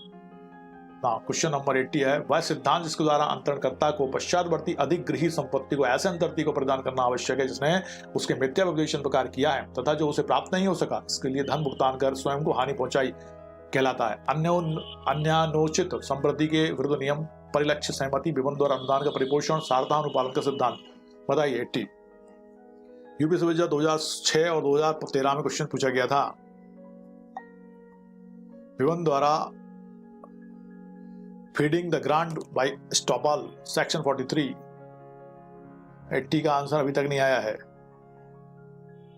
क्वेश्चन नंबर 80 है, वह सिद्धांत जिसके द्वारा अंतरणकर्ता को पश्चातवर्ती अधिक गृहीत संपत्ति को ऐसे अंतर्ती को प्रदान करना आवश्यक है जिसने उसके मिथ्या उपदेशन प्रकार किया है तथा जो उसे प्राप्त नहीं हो सका, इसके लिए धन भुगतान कर स्वयं को हानि पहुंचाई, कहलाता है। अन्यानोचित समृद्धि के विरुद्ध नियम, परिलक्ष्य सहमति, विबंध द्वारा अनुदान का परिपोषण, सारता अनुपालन का सिद्धांत। बताइए 80 यूपी से 2006 और 2013 में क्वेश्चन पूछा गया था। विबंध द्वारा feeding the grant by estoppel, section 43। 80 का आंसर अभी तक नहीं आया है।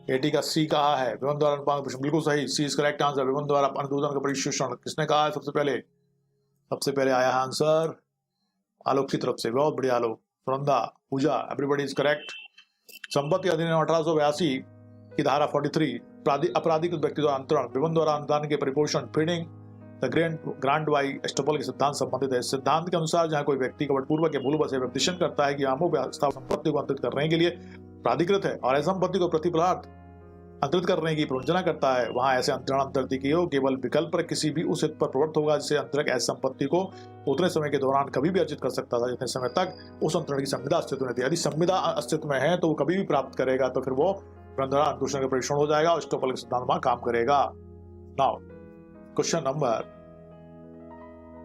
80 का सी कहा है, विबंध द्वारा अनुपालन, बिल्कुल सही, सी इज करेक्ट आंसर। विबंध द्वारा अनुदान का परिपोषण किसने कहा है? सबसे पहले आया है आंसर आलोक की तरफ से। बहुत बढ़िया आलोक, सुनंदा, पूजा, एवरीबॉडी इज करेक्ट। संपत्ति अधिनियम 1882 की धारा 43 आपराधिक व्यक्ति द्वारा अंतरण, विबंध द्वारा अनुदान के परिपोषण, feeding the grant bye estoppel के सिद्धांत संबंधित है। सिद्धांत के अनुसार जहां कोई व्यक्ति कपटपूर्वक या भूलवश व्यक्तिशन करता है कि आमों संपत्ति को अंतरित करने के लिए प्राधिकृत है और ऐसी संपत्ति को प्रतिप्रार्थ अंतरित करने की प्रवंचना करता है, वहां ऐसे अंतरण अंतरित की केवल विकल्प पर किसी भी उस हित पर प्रवृत्त होगा जिससे अंतरक ऐसी संपत्ति को उतने समय के दौरान कभी भी अर्जित कर सकता था जितने समय तक उस अंतरण की संविदा अस्तित्व में थी। यदि संविदा अस्तित्व में है तो वो कभी भी प्राप्त करेगा, तो फिर वो अंतरण का परीक्षण हो जाएगा और एस्टॉपल के सिद्धांत में काम करेगा। Now question number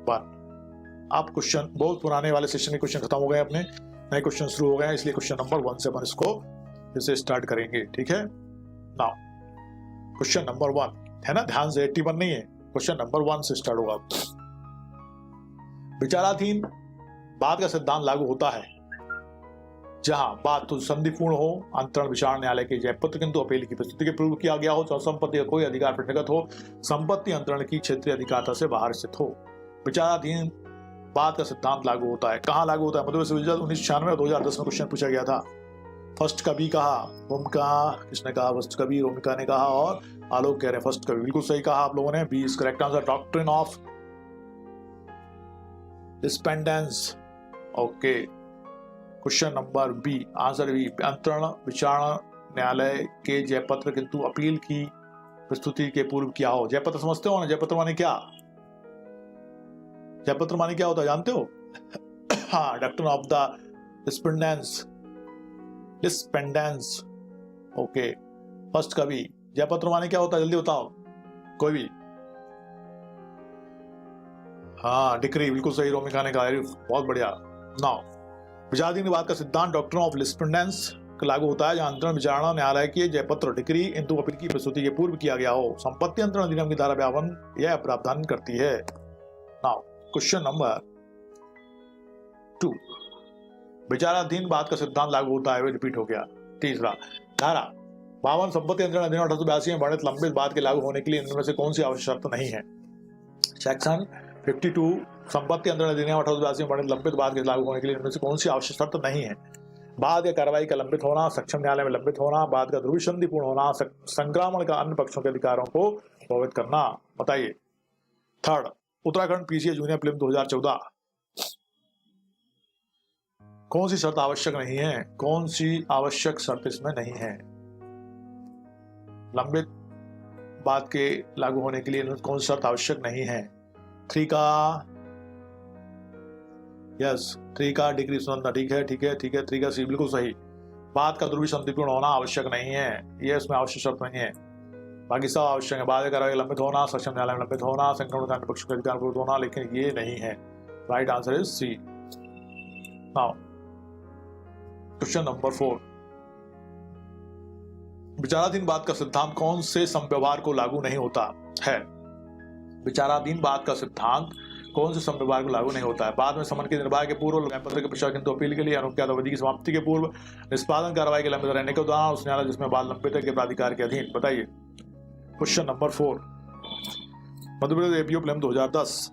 1। आप क्वेश्चन बहुत पुराने वाले सेशन के क्वेश्चन खत्म हो गए, अपने नए क्वेश्चन शुरू हो गए हैं, इसलिए क्वेश्चन नंबर 1 से अपन इसको फिर से स्टार्ट करेंगे, ठीक है। नाउ क्वेश्चन नंबर 1 है ना, ध्यान से 81 नहीं है, क्वेश्चन नंबर 1 से स्टार्ट होगा। विचाराधीन बाद का सिद्धांत लागू होता है जहां बात तो संधिपूर्ण हो, अंतरण विचार न्यायालय के जयपत्र किंतु अपील की प्रस्तुति के पूर्व किया गया हो, संपत्ति का कोई अधिकार प्रतिगत हो, संपत्ति अंतरण की क्षेत्रीय अधिकारता से बाहर स्थित हो। विचाराधीन बाद का सिद्धांत लागू होता है। कहां लागू होता है? मध्य प्रदेश विश्वविद्यालय 1996 और 2010 में क्वेश्चन पूछा गया था। फर्स्ट कवि कहा, रोमिका, किसने कहा? फर्स्ट कवि रोमिका ने कहा, और आलोक कह रहे हैं फर्स्ट कवि। बिल्कुल सही कहा आप लोगों ने, B is correct answer. Doctrine of dependence, okay. Question number B, answer B, अंतरण विचारणा न्यायालय के जयपत्र किंतु अपील की प्रस्तुति के पूर्व किया हो। जयपत्र समझते हो ना? जयपत्र माने क्या? जयपत्र माने क्या होता है जानते हो? हाँ, doctrine of the dependence. Okay, first Kavi. जयपत्र माने क्या होता है जल्दी बताओ कोई भी। हाँ, डिक्री, बिल्कुल सही रोमिका ने कहा, बहुत बढ़िया। नाउ विचाराधीन का सिद्धांत डॉक्ट्रिन ऑफ लिस्पेंडेंस लागू होता है जहां अंतरण विचारणा न्यायालय की जयपत्र डिक्री इंतु अपील की प्रस्तुति के पूर्व किया गया हो। संपत्ति अंतरण अधिनियम की धारा 52 यह प्रावधान करती है। नाउ क्वेश्चन नंबर 2, विचाराधीन बात का सिद्धांत लागू होता है, रिपीट हो गया। तीसरा, धारा 52 संपत्ति अंतरण अधिनियम 1882 में वर्णित लंबित बाद के लागू होने के लिए इनमें से कौन सी आवश्यक शर्त नहीं है? सेक्शन 52 संपत्ति अंतरण अधिनियम 1882 में वर्णित लंबित बाद के लागू होने के लिए इनमें से कौन सी आवश्यक शर्त नहीं है? बाद या कार्रवाई का लंबित होना, सक्षम न्यायालय में लंबित होना, बाद का ध्रुवीसंधि पूर्ण होना, संक्रामण का अन्य पक्षों के अधिकारों को प्रभावित करना। बताइए। Third, Uttarakhand PCA junior prelim 2014, कौन सी शर्त आवश्यक नहीं है? कौन सी आवश्यक शर्त इसमें नहीं है? लंबित बाद के लागू होने के लिए कौन सी शर्त आवश्यक नहीं है? 3 का यस, 3 का डिग्री सुनना, ठीक है 3 का सी, बिल्कुल सही। बाद का ध्रुवीसंधिपूर्ण होना आवश्यक नहीं है, ये इसमें आवश्यक शर्त नहीं है। बाकी सब आवश्यक है। बाद कार्रवाई लंबित होना, सक्षम न्यायालय में लंबित होना, संक्रमण का पक्ष के अधिकार पूर्ण होना, लेकिन ये नहीं है। Right answer is C. Now question number 4, विचाराधीन बात का सिद्धांत कौन से संव्यवहार को लागू नहीं होता है? विचाराधीन बात का सिद्धांत कौन से संव्यवहार को लागू नहीं होता है? बाद में समन के निर्वाह के पूर्व, न्यायपत्र के पश्चात किंतु अपील के लिए, अनुज्ञात अवधि की समाप्ति के पूर्व, निष्पादन कार्रवाई के लंबित रहने के दौरान, उस न्यायालय जिसमें बाद लंबित है के प्राधिकार के अधीन। बताइए। Question number 4, Madhya Pradesh APO prelim 2010,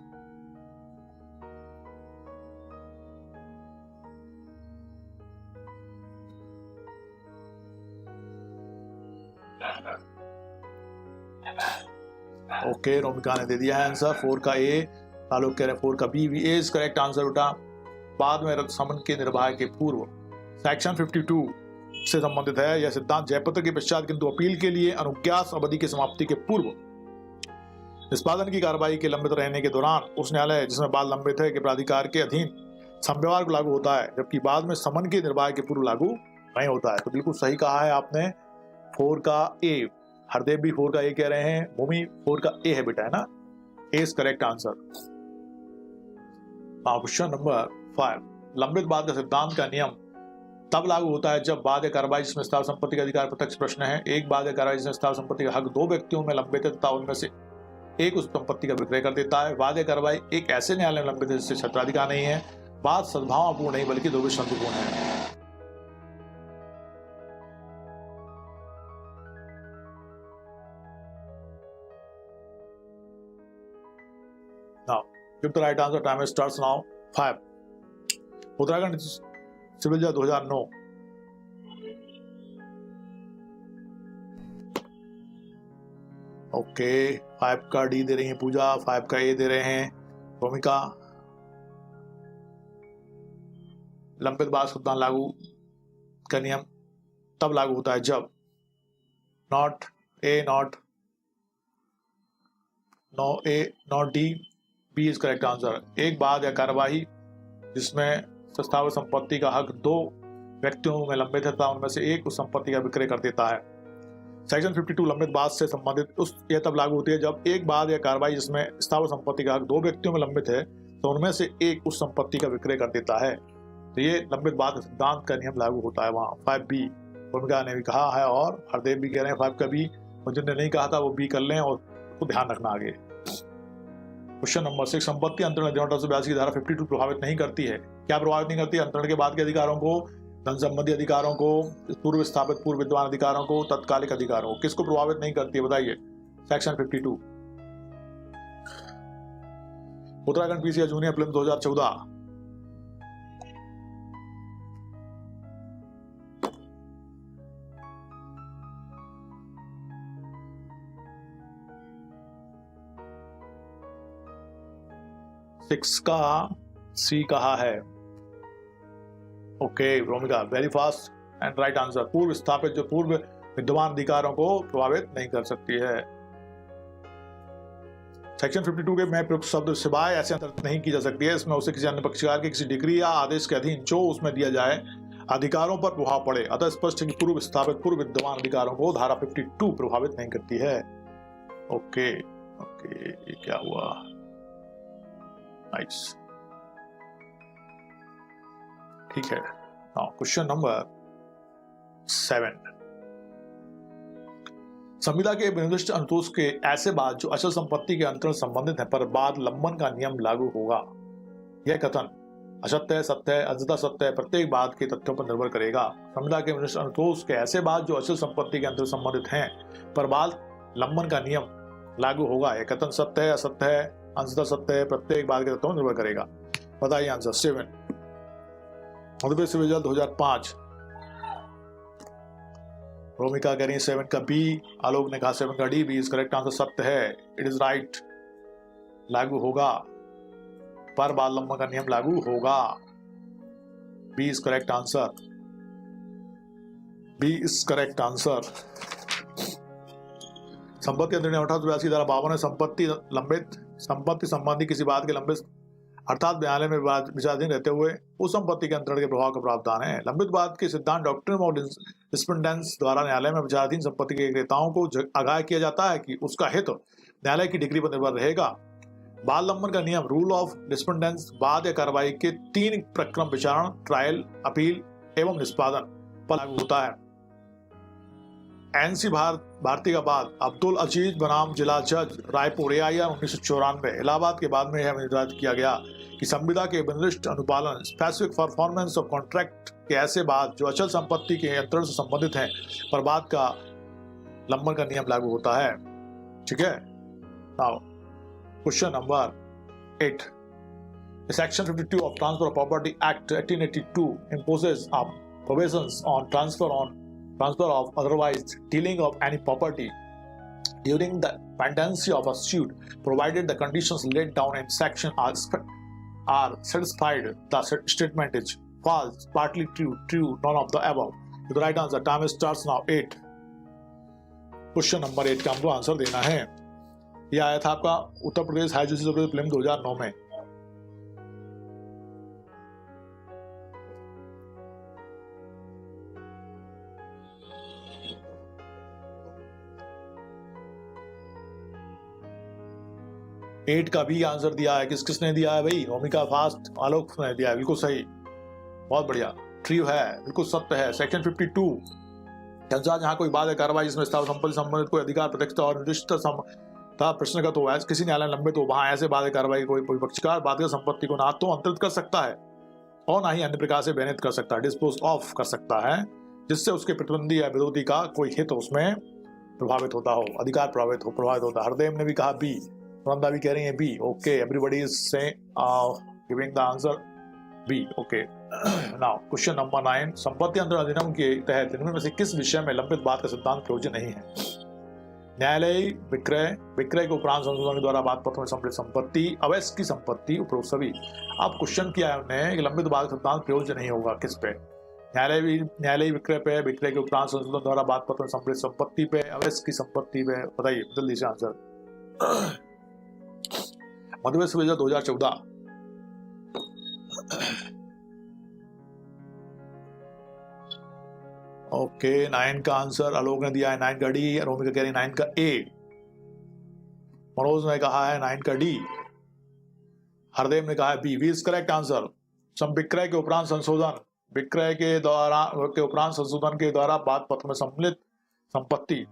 okay, Romika ने दे दिया है आंसर। 4 का ए, आलोक कह रहे 4 का B. A is correct answer बेटा। बाद में समन के निर्वाह के पूर्व, सेक्शन 52 से संबंधित है यह सिद्धांत। जयपत्र के पश्चात किंतु अपील के लिए, अनुज्ञात अवधि की समाप्ति के पूर्व, निष्पादन की कार्रवाई के लंबित रहने के दौरान, उस न्यायालय जिसमें बाद लंबित है के प्राधिकार के अधीन संव्यवहार को लागू होता है, जबकि बाद में समन के निर्वाह के पूर्व लागू नहीं होता है। तो बिल्कुल सही कहा है आपने। 4 का ए, हरदेव भी 4 का ए कह रहे हैं, भूमि 4 का ए है बेटा, है ना? A is correct answer. Question number 5, लंबित बाद का सिद्धांत का नियम तब लागू होता है जब बाद या कार्रवाई जिसमें स्थावर संपत्ति का अधिकार प्रत्यक्ष प्रश्न है, एक बाद या कार्रवाई जिसमें स्थावर संपत्ति का हक 2 व्यक्तियों में लंबित है तथा उनमें से एक उस संपत्ति का विक्रय कर देता है। बाद या कार्रवाई एक ऐसे न्यायालय में लंबित है जिससे क्षेत्राधिकार नहीं है। बात सद्भावपूर्ण नहीं बल्कि ध्रुवीसंधिपूर्ण है। Now, give the right answer. Time starts now. 5. Uttarakhand civil जज 2009, ओके। 5 का डी दे रही है पूजा, 5 का ए दे रहे हैं भूमिका। लंबित बाद सिद्धांत लागू का नियम तब लागू होता है जब, not A, not no A, not D, B is correct answer. एक बाद या कार्यवाही जिसमें स्थावर संपत्ति का हक 2 व्यक्तियों में लंबित है तथा उनमें से एक उस संपत्ति का विक्रय कर देता है। सेक्शन 52 लंबित बाद से संबंधित उस यह तब लागू होती है जब एक बाद या कार्रवाई जिसमें स्थावर संपत्ति का हक 2 व्यक्तियों में लंबित है तो उनमें से एक उस संपत्ति का विक्रय कर देता है। तो ये लंबित बाद सिद्धांत का नियम लागू होता है वहां। 5B भूमिका ने भी कहा है और हरदेव भी कह रहे हैं 5 का बी, और जिनने नहीं कहा था वो बी कर लें और तो ध्यान रखना आगे। क्वेश्चन नंबर 6, संपत्ति अंतरण अधिनियम 1882 की धारा 52 प्रभावित नहीं करती है। क्या प्रभावित नहीं करती है? अंतरण के बाद के अधिकारों को, धन संबंधी अधिकारों को, पूर्व स्थापित पूर्व विद्यमान अधिकारों को, तत्कालिक अधिकारों को। किसको प्रभावित नहीं करती है बताइए? Section 52। Uttarakhand PCA junior prelim 2014, six का सी कहा है। Okay Romika, very fast and right answer. पूर्व स्थापित जो पूर्व विद्यमान अधिकारों को प्रभावित नहीं कर सकती है। सेक्शन 52 के में प्रयुक्त शब्द सिवाय ऐसे अंतर्गत नहीं की जा सकती है, इसमें उसे किसी अन्य पक्षकार के किसी डिग्री या आदेश के अधीन जो उसमें दिया जाए अधिकारों पर प्रभाव पड़े। अतः स्पष्ट है कि पूर्व स्थापित पूर्व विद्यमान अधिकारों को धारा 52 प्रभावित नहीं करती है। ओके ये क्या हुआ? नाइस, ठीक है। Now question number 7। संविदा के विनिर्दिष्ट अनुतोष के ऐसे बाद जो अचल संपत्ति के अंतरण संबंधित है पर बाद लंबन का नियम लागू होगा। यह कथन असत्य, सत्य, अंशतः सत्य, प्रत्येक बात के तथ्यों पर निर्भर करेगा। संविदा के विनिर्दिष्ट अनुतोष के ऐसे बाद जो अचल संपत्ति के अंतरण संबंधित हैं पर बाद लंबन का नियम लागू होगा। यह कथन सत्य है, असत्य है, अंशतः सत्य है, प्रत्येक बात के तथ्यों पर निर्भर करेगा। बताइए आंसर। 7 मध्य प्रदेश रिजल्ट 2005। रोमिका कह रही है 7 का बी, आलोक ने कहा 7 का D. B is correct answer, सत्य है, इट इज राइट, लागू होगा, पर बाल लंबन का नियम लागू होगा। B is correct answer, B is correct answer. संपत्ति अंतरण 1882 द्वारा 52 संपत्ति संबंधी किसी बात के लंबित अर्थात न्यायालय में विचाराधीन रहते हुए उस संपत्ति के अंतरण के प्रभाव का प्रावधान है। लंबित बात के सिद्धांत डॉक्ट्रिन ऑफ डिस्पेंडेंस द्वारा न्यायालय में विचाराधीन संपत्ति के क्रेताओं को आगाह किया जाता है कि उसका हित न्यायालय की डिग्री पर निर्भर रहेगा। बाल लंबन का नियम रूल ऑफ डिस्पेंडेंस बाद या कार्रवाई के 3 प्रक्रम विचारण, ट्रायल, अपील एवं निष्पादन पर लागू होता है। एनसी भारती का बाद अब्दुल अजीज बनाम जिला जज रायपुर AIR 1994। इलाहाबाद के बाद में यह निर्धारित किया गया कि संविदा के विनिर्दिष्ट अनुपालन स्पेसिफिक परफॉर्मेंस ऑफ कॉन्ट्रैक्ट के ऐसे बाद जो अचल संपत्ति के अंतरण से संबंधित हैं पर बाद का लंबन का नियम लागू होता है। ठीक है। Now question number 8। Section 52 of transfer of property act 1882 imposes provisions on transfer of otherwise dealing of any property during the pendency of a suit, provided the conditions laid down in section are satisfied. The statement is false, partly true, none of the above. The right answer. Time starts now. 8. Question number 8 का हमको answer देना है। यह आया था आपका Uttar Pradesh high justice prelim 2009 में। Eight का भी आंसर दिया है। किसने दिया है भाई? रोमिका फास्ट, आलोक ने दिया है, बिल्कुल सही, बहुत बढ़िया, ट्रू है, बिल्कुल सत्य है। सेक्शन 52 के अनुसार जहां कोई बात है कार्रवाई जिसमें संपत्ति संबंधित कोई अधिकार प्रत्यक्षता और निर्दिष्ट प्रश्नगत हो किसी न्यायालय लंबित हो, वहां ऐसे बात कार्रवाई कोई पक्षकार बाधित संपत्ति को ना तो अंतरित कर सकता है और ना ही अन्य प्रकार से बैनित कर सकता है, डिस्पोज ऑफ कर सकता है, जिससे उसके प्रतिद्वंदी या विरोधी का कोई हित उसमें प्रभावित होता हो, अधिकार प्रभावित होता है। हरदेव ने भी कहा बी, वृंदा भी कह रही है B. Okay, everybody is giving the answer B. Okay, now question number 9। संपत्ति अंतरण अधिनियम के तहत इनमें से किस विषय में लंबित बात का सिद्धांत प्रयोज्य नहीं है? न्यायालय विक्रय के उपरांत संशोधन के द्वारा बात पत्र में सम्मिलित संपत्ति, अवैध की संपत्ति, उपरोक्त सभी। अब क्वेश्चन किया है उन्हें कि लंबित बात का सिद्धांत प्रयोज्य नहीं होगा किस पे? न्यायालय विक्रय पे, विक्रय के उपरांत संशोधन द्वारा बात पत्र में सम्मिलित संपत्ति पे, अवैध की संपत्ति पे। बताइए जल्दी से answer. Madhya Pradesh result 2014। Okay, 9 का आंसर आलोक ने दिया है 9 का डी, रोमिका कह रही 9 का ए, मनोज ने कहा है 9 का डी, हरदेव ने कहा है B. B is correct answer. विक्रय के उपरांत संशोधन, विक्रय के उपरांत संशोधन के द्वारा बात पत्र में सम्मिलित संपत्ति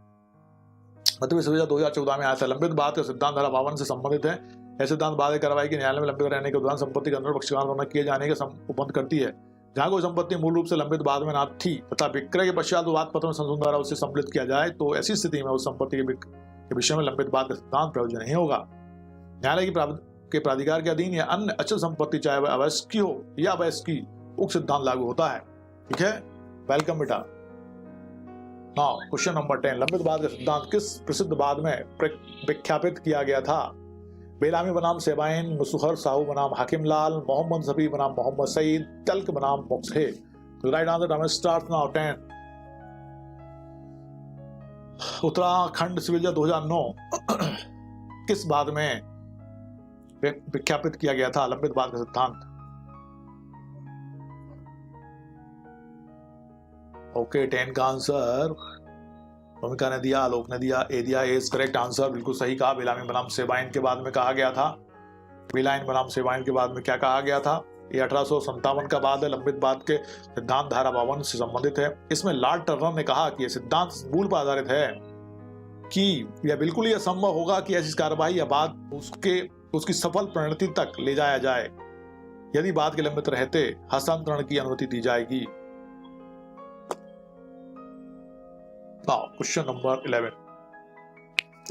मध्य प्रदेश रिजल्ट 2014 में आया था। लंबित बात का सिद्धांत धारा 52 से संबंधित है। यह सिद्धांत बाद कार्रवाई के न्यायालय में लंबित रहने के दौरान संपत्ति के अंदर पक्षकार द्वारा किए जाने के उपबंध करती है। जहां कोई संपत्ति मूल रूप से लंबित बाद में ना थी तथा विक्रय के पश्चात बात पत्र में संशोधन द्वारा उसे सम्मिलित किया जाए तो ऐसी स्थिति में उस संपत्ति के विषय में लंबित बात का सिद्धांत प्रयोज्य नहीं होगा। न्यायालय के प्राधिकार के अधीन या अन्य अचल संपत्ति चाहे वह अवैध की हो या अवैध की, उक्त सिद्धांत लागू होता है। ठीक है, वेलकम बेटा। Now question number 10। लंबित बाद का सिद्धांत किस प्रसिद्ध बाद में विख्यापित किया गया था? बेलामी बनाम सेबाइन, मुसहर साहू बनाम हाकिम लाल, मोहम्मद सफी बनाम मोहम्मद सईद, तल्क बनाम मुक्से। Right answer time start now. 10। Uttarakhand civil जज 2009 किस बाद में विख्यापित किया गया था लंबित बाद का सिद्धांत? ओके 10 का आंसर रोमिका ने दिया, आलोक ने दिया, ए दिया। ए इज करेक्ट आंसर, बिल्कुल सही कहा। बेलामी बनाम सेबाइन के बाद में कहा गया था, बेलाइन बनाम सेबाइन के बाद में क्या कहा गया था? ये 1857 का बाद है, लंबित बाद के सिद्धांत धारा 52 से संबंधित है। इसमें लॉर्ड टर्नर ने कहा कि यह सिद्धांत इस मूल पर आधारित है कि यह बिल्कुल ही असंभव होगा कि ऐसी कार्रवाई या बात उसकी सफल परिणति तक ले जाया जाए यदि बात के लंबित रहते हस्तांतरण की अनुमति दी जाएगी। क्वेश्चन नंबर 11,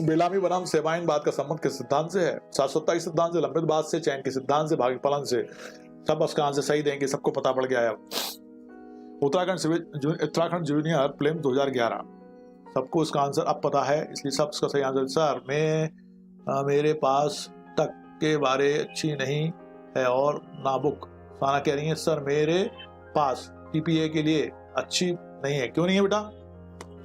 बेलामी बनाम सेबाइन बात का संबंध किस सिद्धांत से है? शाश्वतता के सिद्धांत से, लंबित बात से, चयन के सिद्धांत से, भाग्य फलन से? सब उसका आंसर सही देंगे, सबको पता पड़ गया है। उत्तराखंड जूनियर प्रीलिम्स 2011, सबको इसका आंसर अब पता है, इसलिए सब इसका सही आंसर। सर मेरे पास तक के बारे अच्छी नहीं है और ना बुक। साना कह रही है सर मेरे पास टीपीए के लिए अच्छी नहीं है। क्यों नहीं है बेटा?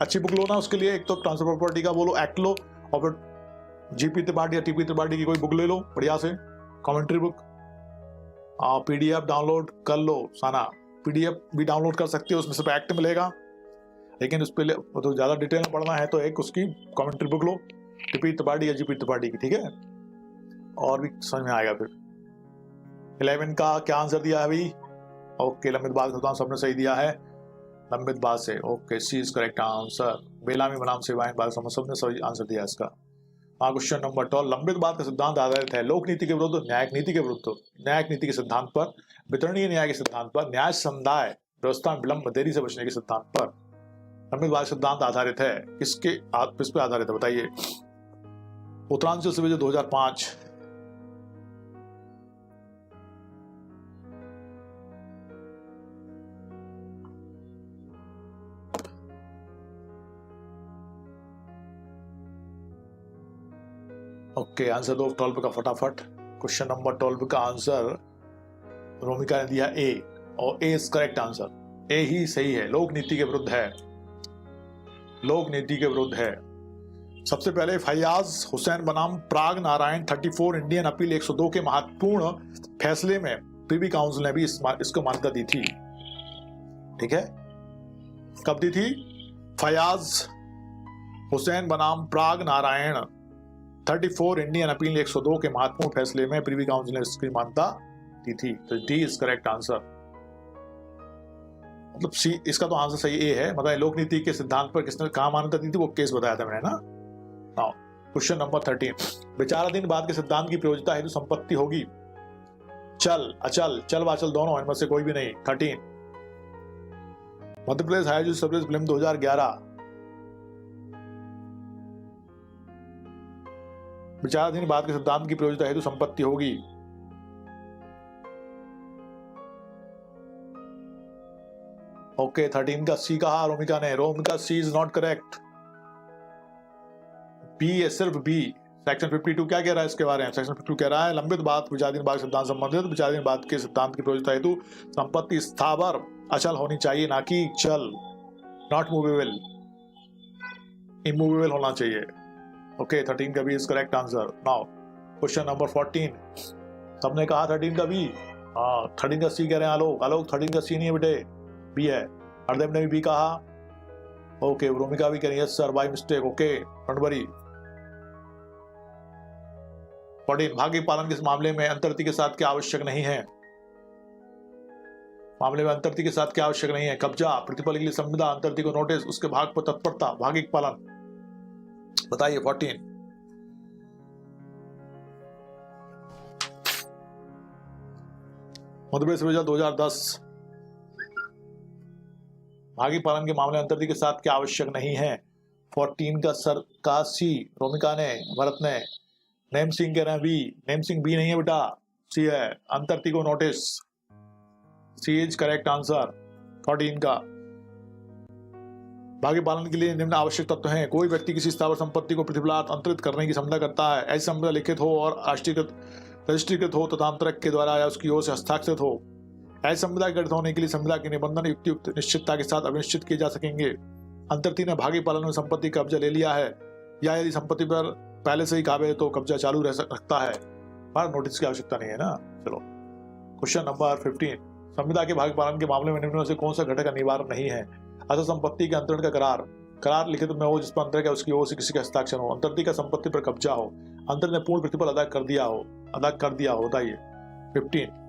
अच्छी बुक लो ना उसके लिए। एक तो ट्रांसफर प्रॉपर्टी का बोलो एक्ट लो, और फिर जीपी त्रिपाठी या टीपी त्रिपाठी की कोई बुक ले लो बढ़िया से, कमेंट्री बुक। पीडीएफ डाउनलोड कर लो साना, पीडीएफ भी डाउनलोड कर सकते हो, उसमें सिर्फ एक्ट मिलेगा, लेकिन उस पर तो ज़्यादा डिटेल में पढ़ना है तो एक उसकी कमेंट्री बुक लो, टीपी त्रिपाठी या जीपी त्रिपाठी की, ठीक है, और भी समझ में आएगा। फिर 11 का क्या आंसर दिया है अभी? ओके, लंबित बात का सबने सही दिया है, लंबित बात से। Okay, C is correct answer. Bellamy बनाम सेबाइन बात सबने सही आंसर दिया इसका। क्वेश्चन नंबर 12, लंबित बात का सिद्धांत आधारित है लोक नीति के विरुद्ध, न्यायिक नीति के विरुद्ध? न्यायिक नीति के सिद्धांत पर, वितरणीय न्याय के सिद्धांत पर, न्याय समुदाय व्यवस्था में विलंब देरी से बचने के सिद्धांत पर लंबित बात सिद्धांत आधारित है। किस पे आधारित है बताइए? उत्तरांचल सिविल 2005, ओके आंसर दो 12 का फटाफट। क्वेश्चन नंबर 12 का आंसर रोमिका ने दिया ए, और ए इज करेक्ट आंसर। ए ही सही है, लोक नीति के विरुद्ध है, लोक नीति के विरुद्ध है। सबसे पहले फैयाज हुसैन बनाम प्राग नारायण 34 इंडियन अपील 102 के महत्वपूर्ण फैसले में प्रिवी काउंसिल ने भी इसको मान्यता दी थी, ठीक है। कब दी थी? फैयाज हुसैन बनाम प्राग नारायण 34 इंडियन अपील 102 के महत्वपूर्ण फैसले में प्रिवी काउंसिल ने इसकी मान्यता दी थी। तो डी इज करेक्ट आंसर, मतलब सी इसका तो आंसर सही ए है। मतलब लोक नीति के सिद्धांत पर किसने कहा मान्यता दी थी, वो केस बताया था मैंने ना। क्वेश्चन नंबर 13, विचाराधीन बाद के सिद्धांत की प्रयोज्यता हेतु संपत्ति होगी चल अचल, चल वाचल दोनों, इनमें से कोई भी नहीं। 13, Madhya Pradesh higher service film 2011, विचाराधीन बाद के सिद्धांत की प्रयोज्यता हेतु संपत्ति होगी। ओके 13 का सी कहा रोमिका ने, Romika C is not correct, B है, सिर्फ बी। सेक्शन 52 क्या कह रहा है इसके बारे में? सेक्शन 52 कह रहा है लंबित बात विचाराधीन बाद सिद्धांत संबंधित, विचाराधीन बाद के सिद्धांत की प्रयोज्यता हेतु संपत्ति स्थावर अचल होनी चाहिए, ना कि चल, नॉट मूवेबल, इमूवेबल होना चाहिए। ओके 13 का B is correct answer. Now question number 14, सबने कहा 13 का बी, 13 का सी कह रहे हैं आलोक, 13 का सी नहीं है बेटे, बी है। हरदेव ने भी बी कहा, ओके रोमिका भी कह रही है सर बाय मिस्टेक, ओके फंडबरी। 14, भाग्य पालन के मामले में अंतर्ति के साथ क्या आवश्यक नहीं है? मामले में अंतर्ति के साथ क्या आवश्यक नहीं है? कब्जा, प्रतिफल के लिए संविदा, अंतर्ति को नोटिस, उसके भाग पर तत्परता, भागिक पालन, बताइए। 14, मध्य प्रदेश विभाजन 2010, भागी पालन के मामले अंतर्ति के साथ क्या आवश्यक नहीं है? 14 का सर का सी, रोमिका ने, भरत ने, नेम सिंह कह रहे हैं बी, नेम सिंह बी नहीं है बेटा, सी है, अंतर्ति को notice, C is correct answer. 14 का भाग्य पालन के लिए निम्न आवश्यक तत्व हैं। कोई व्यक्ति किसी स्थावर संपत्ति को प्रतिफलात अंतरित करने की संविदा करता है, ऐसी संविदा लिखित हो और रजिस्ट्रीकृत हो तथा अंतरक के द्वारा या उसकी ओर से हस्ताक्षरित हो। ऐसी संविदा गठित होने के लिए संविदा के निबंधन युक्त निश्चितता के साथ अनिश्चित किए जा सकेंगे। अंतर्ति ने भाग्य पालन में संपत्ति का कब्जा ले लिया है, या यदि संपत्ति पर पहले से ही काबिज है तो कब्जा चालू रह सकता है। पर नोटिस की आवश्यकता नहीं है ना। चलो क्वेश्चन नंबर 15, संविदा के भाग पालन के मामले में निम्न में से कौन सा घटक अनिवार्य नहीं है? अतः संपत्ति के अंतरण का करार लिखित में हो जिस पर अंतर का उसकी ओर से किसी का हस्ताक्षर हो, अंतर्ती का संपत्ति पर कब्जा हो, अंतर ने पूर्ण प्रतिफल अदा कर दिया हो। बताइए 15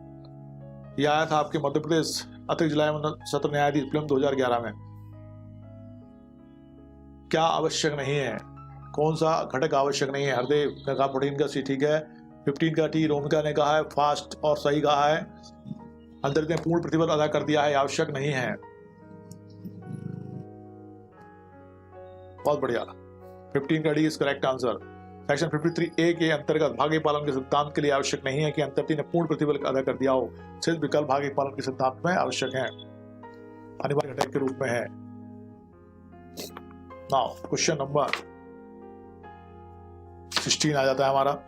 यह आया था आपके मध्य प्रदेश अतिरिक्त जिला सत्र न्यायाधीश फिल्म 2011 में। क्या आवश्यक नहीं है? कौन सा घटक आवश्यक नहीं है? हरदेव ने कहा 14 का सी ठीक है, 15 का टी रोमिका ने कहा है फास्ट और सही कहा है, अंतरित ने पूर्ण प्रतिफल अदा कर दिया है, आवश्यक नहीं है। बहुत बढ़िया, 15 का D is correct answer. Section 53A के अंतर्गत भाग्य पालन के सिद्धांत के लिए आवश्यक नहीं है कि अंतर्ती ने पूर्ण प्रतिफल अदा कर दिया हो, सिर्फ विकल्प भाग्य पालन के सिद्धांत में आवश्यक है, अनिवार्य घटक के रूप में है। नाउ क्वेश्चन नंबर 16 आ जाता है हमारा।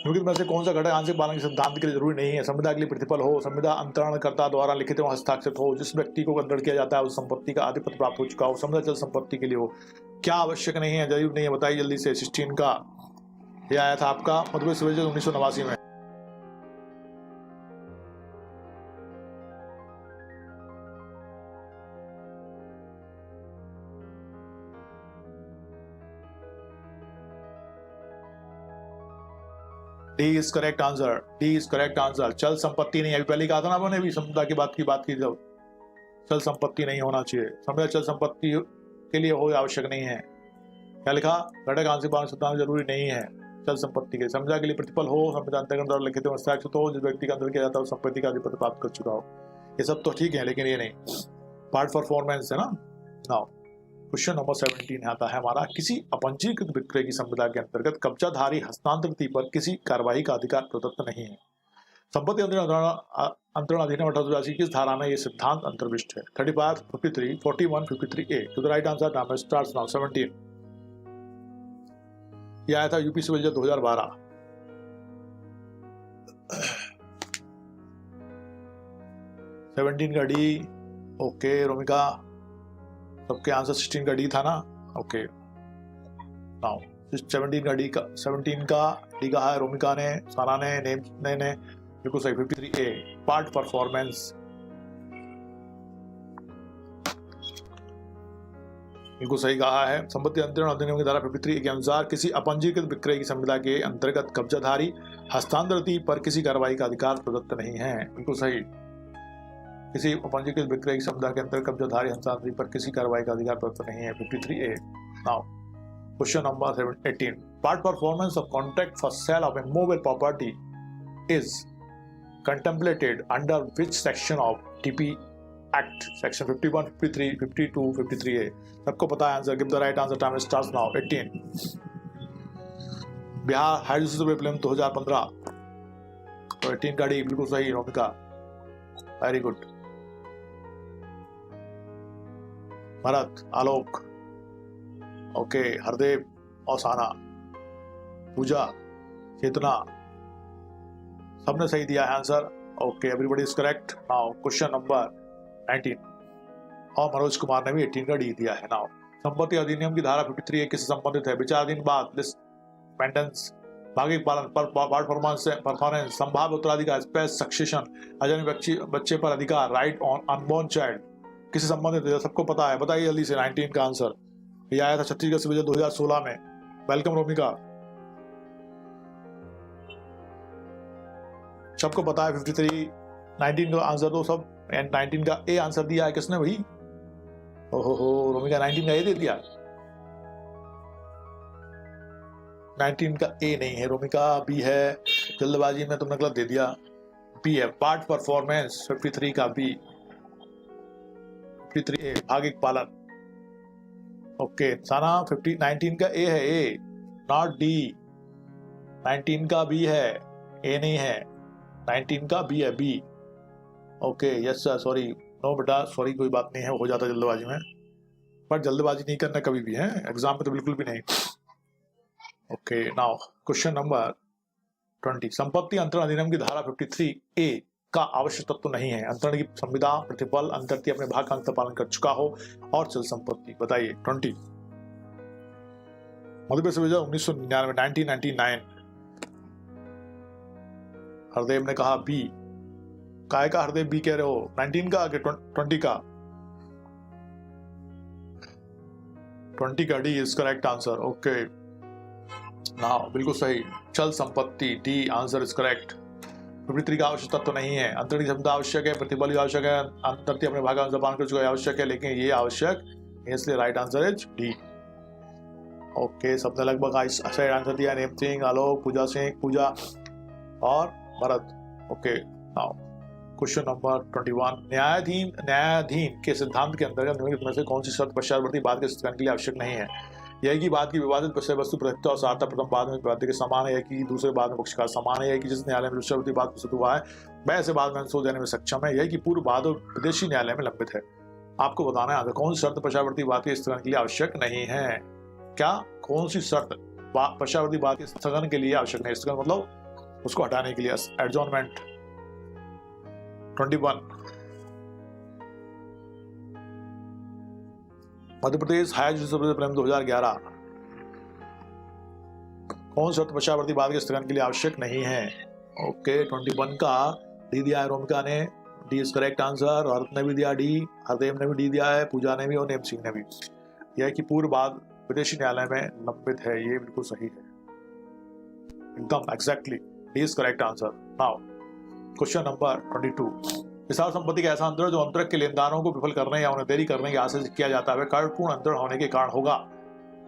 निम्नलिखित में से कौन सा घटक आंशिक पालन के सिद्धांत के लिए जरूरी नहीं है? संविदा के लिए प्रतिफल हो, संविदा अंतरणकर्ता द्वारा लिखित एवं हस्ताक्षरित हो, जिस व्यक्ति को अंतरण किया जाता है उस संपत्ति का आधिपत्य प्राप्त हो चुका हो, संविदा चल संपत्ति के लिए हो। क्या आवश्यक नहीं है? जरूर नहीं है, बताइए जल्दी से। 16 का ये आया था आपका मध्य प्रदेश 1989 में। D is correct answer, D is correct answer. चल संपत्ति नहीं, अभी पहले कहा था ना मैंने भी संविदा की बात की जब चल संपत्ति नहीं होना चाहिए, संविदा चल संपत्ति के लिए हो आवश्यक नहीं है। क्या लिखा? घटक आंशिक पालन सिद्धांत जरूरी नहीं है चल संपत्ति के, संविदा के लिए प्रतिफल हो, संविदा अंतर्गत द्वारा लिखित हस्ताक्षरित हो, जिस व्यक्ति का अंतरण किया जाता है उस संपत्ति का अधिपत्य प्राप्त कर चुका हो। ये सब तो ठीक है, लेकिन ये नहीं, पार्ट परफॉर्मेंस है ना। नाउ क्वेश्चन नंबर 17 आता है हमारा, किसी अपंजीकृत विक्रय की संविदा के अंतर्गत कब्जाधारी हस्तांतरित पर किसी कार्यवाही का अधिकार प्रदत्त नहीं है। संपत्ति अंतरण अधिनियम 1882 किस धारा में यह सिद्धांत अंतर्विष्ट है? 35, 53, 41, 53A। तो the right answer now starts now 17। यह आया था यूपी सिविल जज 2012। सेवनटीन का डी ओके रोमिका, सबके आंसर 16 का डी था ना। ओके नाउ 17 का डी कहा है रोमिका ने, सारा ने, नेम ने बिल्कुल सही। 53A पार्ट परफॉर्मेंस बिल्कुल सही कहा है। संपत्ति अंतरण अधिनियम की धारा 53A के अनुसार किसी अपंजीकृत विक्रय की संविदा के अंतर्गत कब्जाधारी हस्तांतरित पर किसी कार्रवाई का अधिकार प्रदत्त नहीं है, बिल्कुल सही। किसी अपंजीकृत विक्रय की संविदा के अंतर्गत कब्जाधारी हस्तांतरित पर किसी कार्रवाई का अधिकार प्रदत्त नहीं है, 53A। Now question number 18, part performance of contract for sale of A movable property is contemplated under which section of TP Act? Section 51, 53, 52, 53A। सबको पता है answer, give the right answer, time starts now 18। Bihar hidrosis film 2015। तो 18 का D बिल्कुल सही Romika, very good. Bharat, आलोक, okay, Hardev, औसाना, पूजा, चेतना, सबने सही दिया है answer. Okay everybody is correct. Now question number 19, और मनोज कुमार ने भी 18 का डी दिया है। नाउ संपत्ति अधिनियम की धारा 53A किससे संबंधित है? विचाराधीन बात, डिपेंडेंस, भागिक पालन, परफॉर्मेंस, संभाव्य उत्तराधिकार, स्पेस सक्सेशन, अजन्मे बच्चे पर अधिकार, राइट ऑन अनबॉर्न चाइल्ड, किससे संबंधित है? सबको पता है, बताइए जल्दी से। 19 का आंसर ये आया था छत्तीसगढ़ सिविल 2016 में। वेलकम रोमिका, सबको पता है 53। 19 का आंसर दो सब, एंड 19 का ए आंसर दिया है किसने भाई? ओहो रोमिका 19 का ए दे दिया। 19 का ए नहीं है रोमिका, बी है, जल्दबाजी में तुमने गलत दे दिया, बी है पार्ट परफॉर्मेंस। 53 का बी, 53A भागिक पालन। ओके साना 19 का ए है, ए नॉट डी। 19 का बी है, ए नहीं है, 19 का बी है, B. Okay yes sir, sorry, no बेटा सॉरी, कोई बात नहीं है, हो जाता जल्दबाजी में, पर जल्दबाजी नहीं करना कभी भी है, एग्जाम में तो बिल्कुल भी नहीं। ओके नाउ क्वेश्चन नंबर 20, संपत्ति अंतरण अधिनियम की धारा 53A का आवश्यक तत्व नहीं है। अंतरण की संविदा, प्रतिफल, अंतर्ती अपने भाग का अंत पालन कर चुका हो और चल संपत्ति। बताइए 20। मध्य प्रदेश विभाजन 1999 1999। हरदेव ने कहा बी। काय का हरदेव बी कह रहे हो? 19 का कि 20 का? 20 का D is correct answer. Okay now बिल्कुल सही, चल संपत्ति डी आंसर इज करेक्ट। 53 का आवश्यक तत्व नहीं है। अंतरण शब्द आवश्यक है, प्रतिबल भी आवश्यक है, अंतर्ती अपने भाग का पालन कर चुका है आवश्यक है, लेकिन ये आवश्यक, इसलिए right answer is D. Okay सबने लगभग सही आंसर दिया। नेम सिंह, आलोक, पूजा सिंह, पूजा और Bharat. Okay now question number 21। न्यायाधीन के सिद्धांत के अंतर्गत निम्नलिखित में से कौन सी शर्त पश्चातवर्ती बाद के सिद्धांत के लिए आवश्यक नहीं है? यह कि बाद की विवादित विषय वस्तु प्रत्यक्ष और सारता प्रथम बाद में विवाद के समान है, कि दूसरे बाद में पक्षकार समान है, कि जिस न्यायालय में पश्चातवर्ती बाद प्रस्तुत हुआ है वह ऐसे बाद में सोच देने में सक्षम है, यह कि पूर्व बाद विदेशी न्यायालय में लंबित है। आपको बताना है कौन सी शर्त पश्चातवर्ती बाद के स्थगन के लिए आवश्यक नहीं है। क्या कौन सी शर्त पश्चातवर्ती बाद के स्थगन के लिए आवश्यक नहीं? स्थगन मतलब उसको हटाने के लिए, adjournment. 21। Madhya Pradesh higher judicial प्रेम 2011। कौन शर्त पश्चातवर्ती बाद के स्थगन के लिए आवश्यक नहीं है? ओके 21 का डी दिया है रोमिका ने, D is correct answer. Bharat ने भी दिया डी, हरदेव ने भी डी दिया है, पूजा ने भी और नेम सिंह ने भी। यह कि पूर्व बाद विदेशी न्यायालय में लंबित है, ये बिल्कुल सही है, एकदम exactly, D is correct answer. Now question number 22। विशाल संपत्ति का ऐसा अंतरण जो अंतरक के लेनदारों को विफल करने या उन्हें देरी करने के आशय से किया जाता है, कारणपूर्ण अंतरण होने के कारण होगा।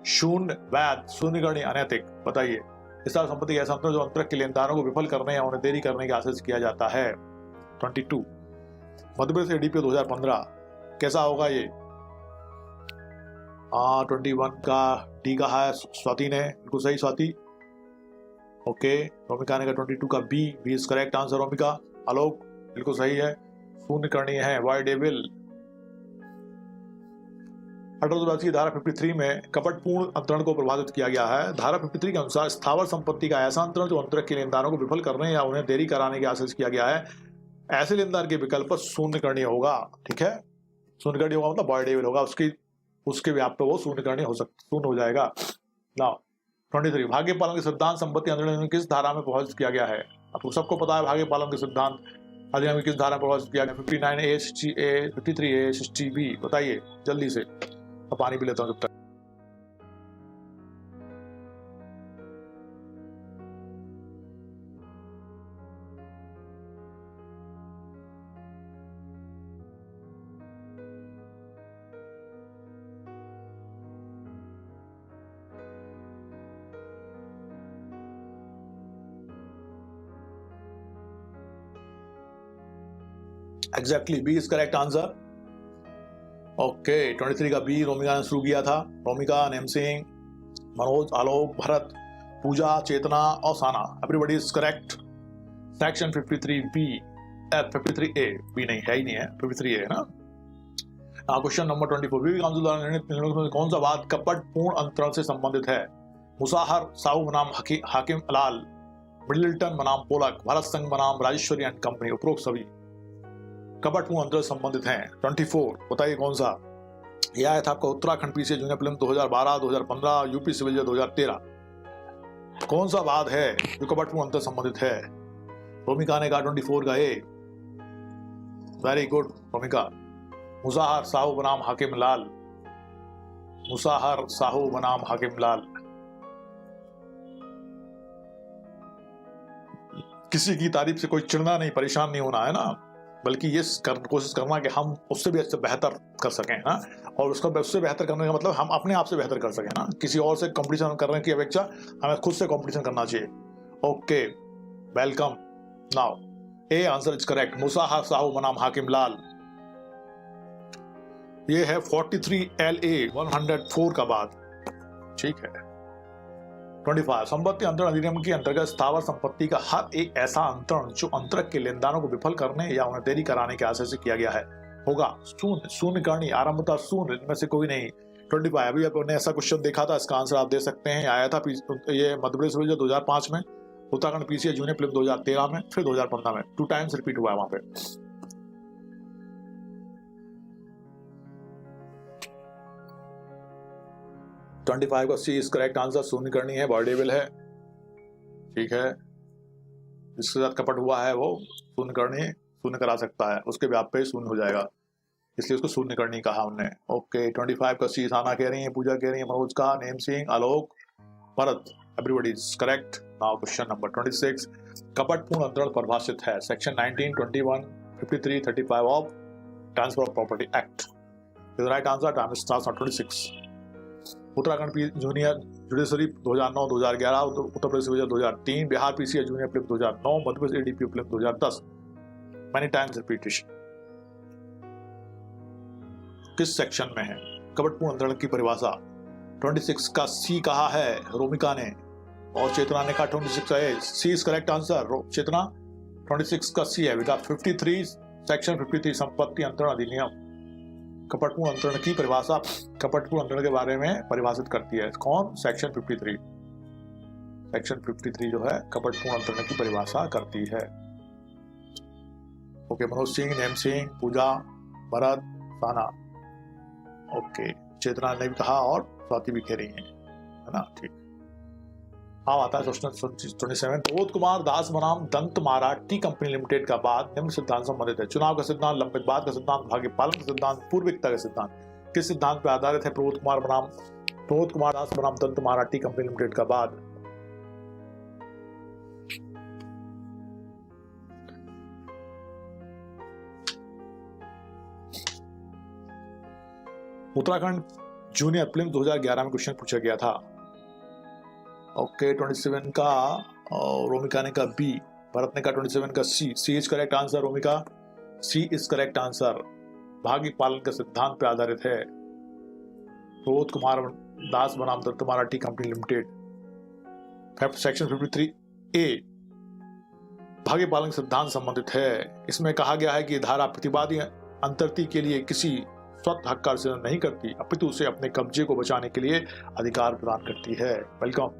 शून्य, वैध, शून्यगणीय, अनैतिक। बताइए विशाल संपत्ति का ऐसा अंतरण जो अंतरक के लेनदारों को विफल करने या उन्हें देरी करने के आशय से किया जाता है। 22। मध्य प्रदेश एडीपीओ 2015 कैसा होगा ये? 21 का डी कहा है स्वाति ने, बिल्कुल सही स्वाति। ओके रोमिका ने कहा 22 का B, B is correct answer Romika. Alok बिल्कुल सही है, शून्य करनी है, वाई डेविल। 1882 की धारा 53 में कपटपूर्ण अंतरण को प्रभावित किया गया है। धारा 53 के अनुसार स्थावर संपत्ति का ऐसा अंतरण जो अंतरक के लेनदारों को विफल करने या उन्हें देरी कराने के आशय से किया गया है, ऐसे लेनदार के विकल्प पर शून्य करनीय होगा। ठीक है, शून्य करनीय होगा मतलब वाई डेविल होगा, उसके व्याप पे वो शून्य करनीय हो शून्य हो जाएगा। नाउ 23। भाग्य पालन के सिद्धांत संपत्ति अधिनियम किस धारा में प्रभावित किया गया है? आपको सबको पता है भाग्य पालन के सिद्धांत अधिनियम किस धारा में प्रभावित किया गया? 59A, 60A, 53A, 60B। बताइए जल्दी से, मैं पानी पी लेता हूँ जब तक। Exactly B is correct answer. Okay 23 का बी रोमिका ने शुरू किया था। रोमिका, नेम सिंह, मनोज, आलोक, भरत, पूजा, चेतना और Sana, everybody is correct. Section 53B 53A, B नहीं है ही नहीं है, 53A है ना। Question number 24। विधि काउंसिल द्वारा निर्णित निम्नलिखित में कौन सा वाद कपटपूर्ण अंतरण से संबंधित है? मुसाहर साहू बनाम हाकिम लाल, मिडिल्टन बनाम पोलक, भारत संघ बनाम राजेश्वरी एंड कंपनी, उपरोक्त सभी कपटपूर्ण अंतरण से संबंधित हैं। 24 बताइए कौन सा? यह आया था आपका Uttarakhand PCA junior prelim 2012, 2015, UP civil 2013। कौन सा वाद है जो कपटपूर्ण अंतर संबंधित है? रोमिका ने कहा 24 का ए, वेरी गुड रोमिका। मुसाहर साहू बनाम हाकिम लाल, मुसाहर साहू बनाम हाकिम लाल। किसी की तारीफ से कोई चिढ़ना नहीं, परेशान नहीं होना है ना, बल्कि ये कोशिश करना कि हम उससे भी अच्छे बेहतर कर सकें ना, और उससे बेहतर करने का मतलब हम अपने आप से बेहतर कर सकें ना, किसी और से कंपटीशन करने की अपेक्षा हमें खुद से कंपटीशन करना चाहिए। Okay welcome. Now A answer is correct, Musahar Sahu बनाम हाकिम लाल। ये है 43LA 104 का बाद। ठीक है 25। संपत्ति अंतरण अधिनियम के अंतर्गत स्थावर संपत्ति का हर एक ऐसा अंतरण जो अंतरक के लेनदारों को विफल करने या उन्हें देरी कराने के आशय से किया गया है होगा शून्य, शून्य करनी, आरंभता शून्य, इनमें से कोई नहीं। 25 अभी आपने ऐसा क्वेश्चन देखा था, इसका आंसर आप दे सकते हैं, आया था ये मध्य प्रदेश 2005 में, उत्तराखंड पीसीए जूनियर प्रीलिम 2013 में, फिर 2015 में, 2 टाइम्स रिपीट हुआ है वहां पे। ट्वेंटी 25 का सी इज करेक्ट आंसर। शून्य करनी है, बॉडीबिल है, ठीक है। जिसके साथ कपट हुआ है वो शून्य करनी, शून्य करा सकता है, उसके व्याप पे शून्य हो जाएगा, इसलिए उसको शून्य करनी कहा हमने। ओके, 25 का सी साना कह रही है, पूजा कह रही है, मनोज का, name Singh, Alok, Bharat, everybody is correct. Now question number 26, कपट पूर्ण अंतरण परिभाषित है। Section 19, 21, 53, 35 of transfer of property act is right answer. Time starts on 26। Uttarakhand junior judiciary 2009, 2011, Uttar Pradesh 2003, Bihar PCA junior prelim 2009, Madhya Pradesh ADP prelim 2010। Many times repetition. किस सेक्शन में है कपट पूर्ण अंतरण की परिभाषा? 26 का सी कहा है रोमिका ने, और चेतना ने कहा 26 का ए। सी इज करेक्ट आंसर। चेतना 26 का सी है बेटा। 53 सेक्शन 53 संपत्ति अंतरण अधिनियम कपटपूर्ण अंतरण की परिभाषा, कपटपूर्ण अंतरण के बारे में परिभाषित करती है। कौन? सेक्शन 53। सेक्शन 53 जो है कपटपूर्ण अंतरण की परिभाषा करती है। ओके, मनोज सिंह, नेम सिंह, पूजा, भरत, साना। ओके, चेतना ने भी कहा और स्वाति भी कह रही है ना, ठीक। हाँ, आता है क्वेश्चन 27। प्रबोध कुमार दास बनाम दंत महारा टी कंपनी लिमिटेड का बाद निम्न सिद्धांत संबंधित है। चुनाव का सिद्धांत, लंबित बाद का सिद्धांत, भाग्य पालन का सिद्धांत, पूर्विकता का सिद्धांत। किस सिद्धांत पर आधारित है प्रबोध कुमार दास बनाम दंत महारा टी कंपनी लिमिटेड का बाद? उत्तराखंड जूनियर प्रीलिम 2011 में क्वेश्चन पूछा गया था। ओके, 27 का रोमिका ने कहा बी, भरत ने कहा 27 का C. C is correct answer Romika, C is correct answer. भाग्य पालन के सिद्धांत पर आधारित है। प्रबोध कुमार दास बनाम दंत महारा टी कंपनी लिमिटेड। सेक्शन 53 ए भाग्य पालन सिद्धांत संबंधित है। इसमें कहा गया है कि धारा प्रतिवादी अंतर्ती के लिए किसी स्वतः हक का अर्जन नहीं करती, अपितु उसे अपने कब्जे को बचाने के लिए अधिकार प्रदान करती है। वेलकम।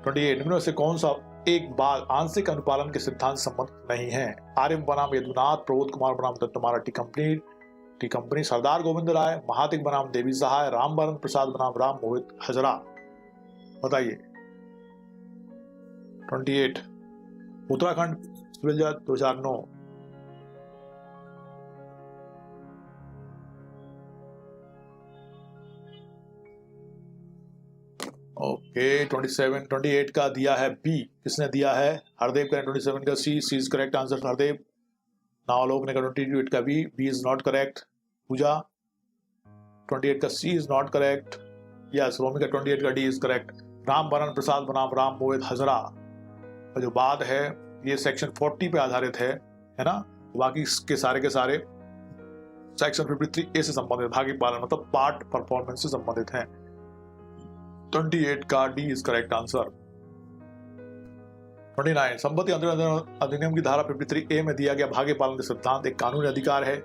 28 निम्न से कौन सा एक बात आंशिक अनुपालन के सिद्धांत संबंधित नहीं है? आर्य बनाम यदुनाथ, प्रबोध कुमार बनाम दत्त महारा टी कंपनी, सरदार गोविंद राय, महातिक बनाम देवी सहाय, रामबरन प्रसाद बनाम राम मोहित हजरा। बताइए। 28 उत्तराखंड सिविल जज 2009। ओके, 28 का दिया है बी। किसने दिया है? हरदेव का। 27 का C, C is correct answer Hardev. Navlok ने कहा 28 का B, B is not correct. Pooja 28 का C is not correct. Yes, Romika 28 का डी इज करेक्ट। राम बरन प्रसाद बनाम राम मोहित हजरा का जो बात है ये सेक्शन 40 पे आधारित है ना। बाकी के सारे सेक्शन 53 ए से संबंधित, भाग्य पालन मतलब पार्ट परफॉर्मेंस से संबंधित हैं। 28 का डी इज करेक्ट आंसर। 29 संपत्ति अंतरण अधिनियम की धारा 53 ए में दिया गया भाग्य पालन का सिद्धांत एक कानूनी अधिकार है,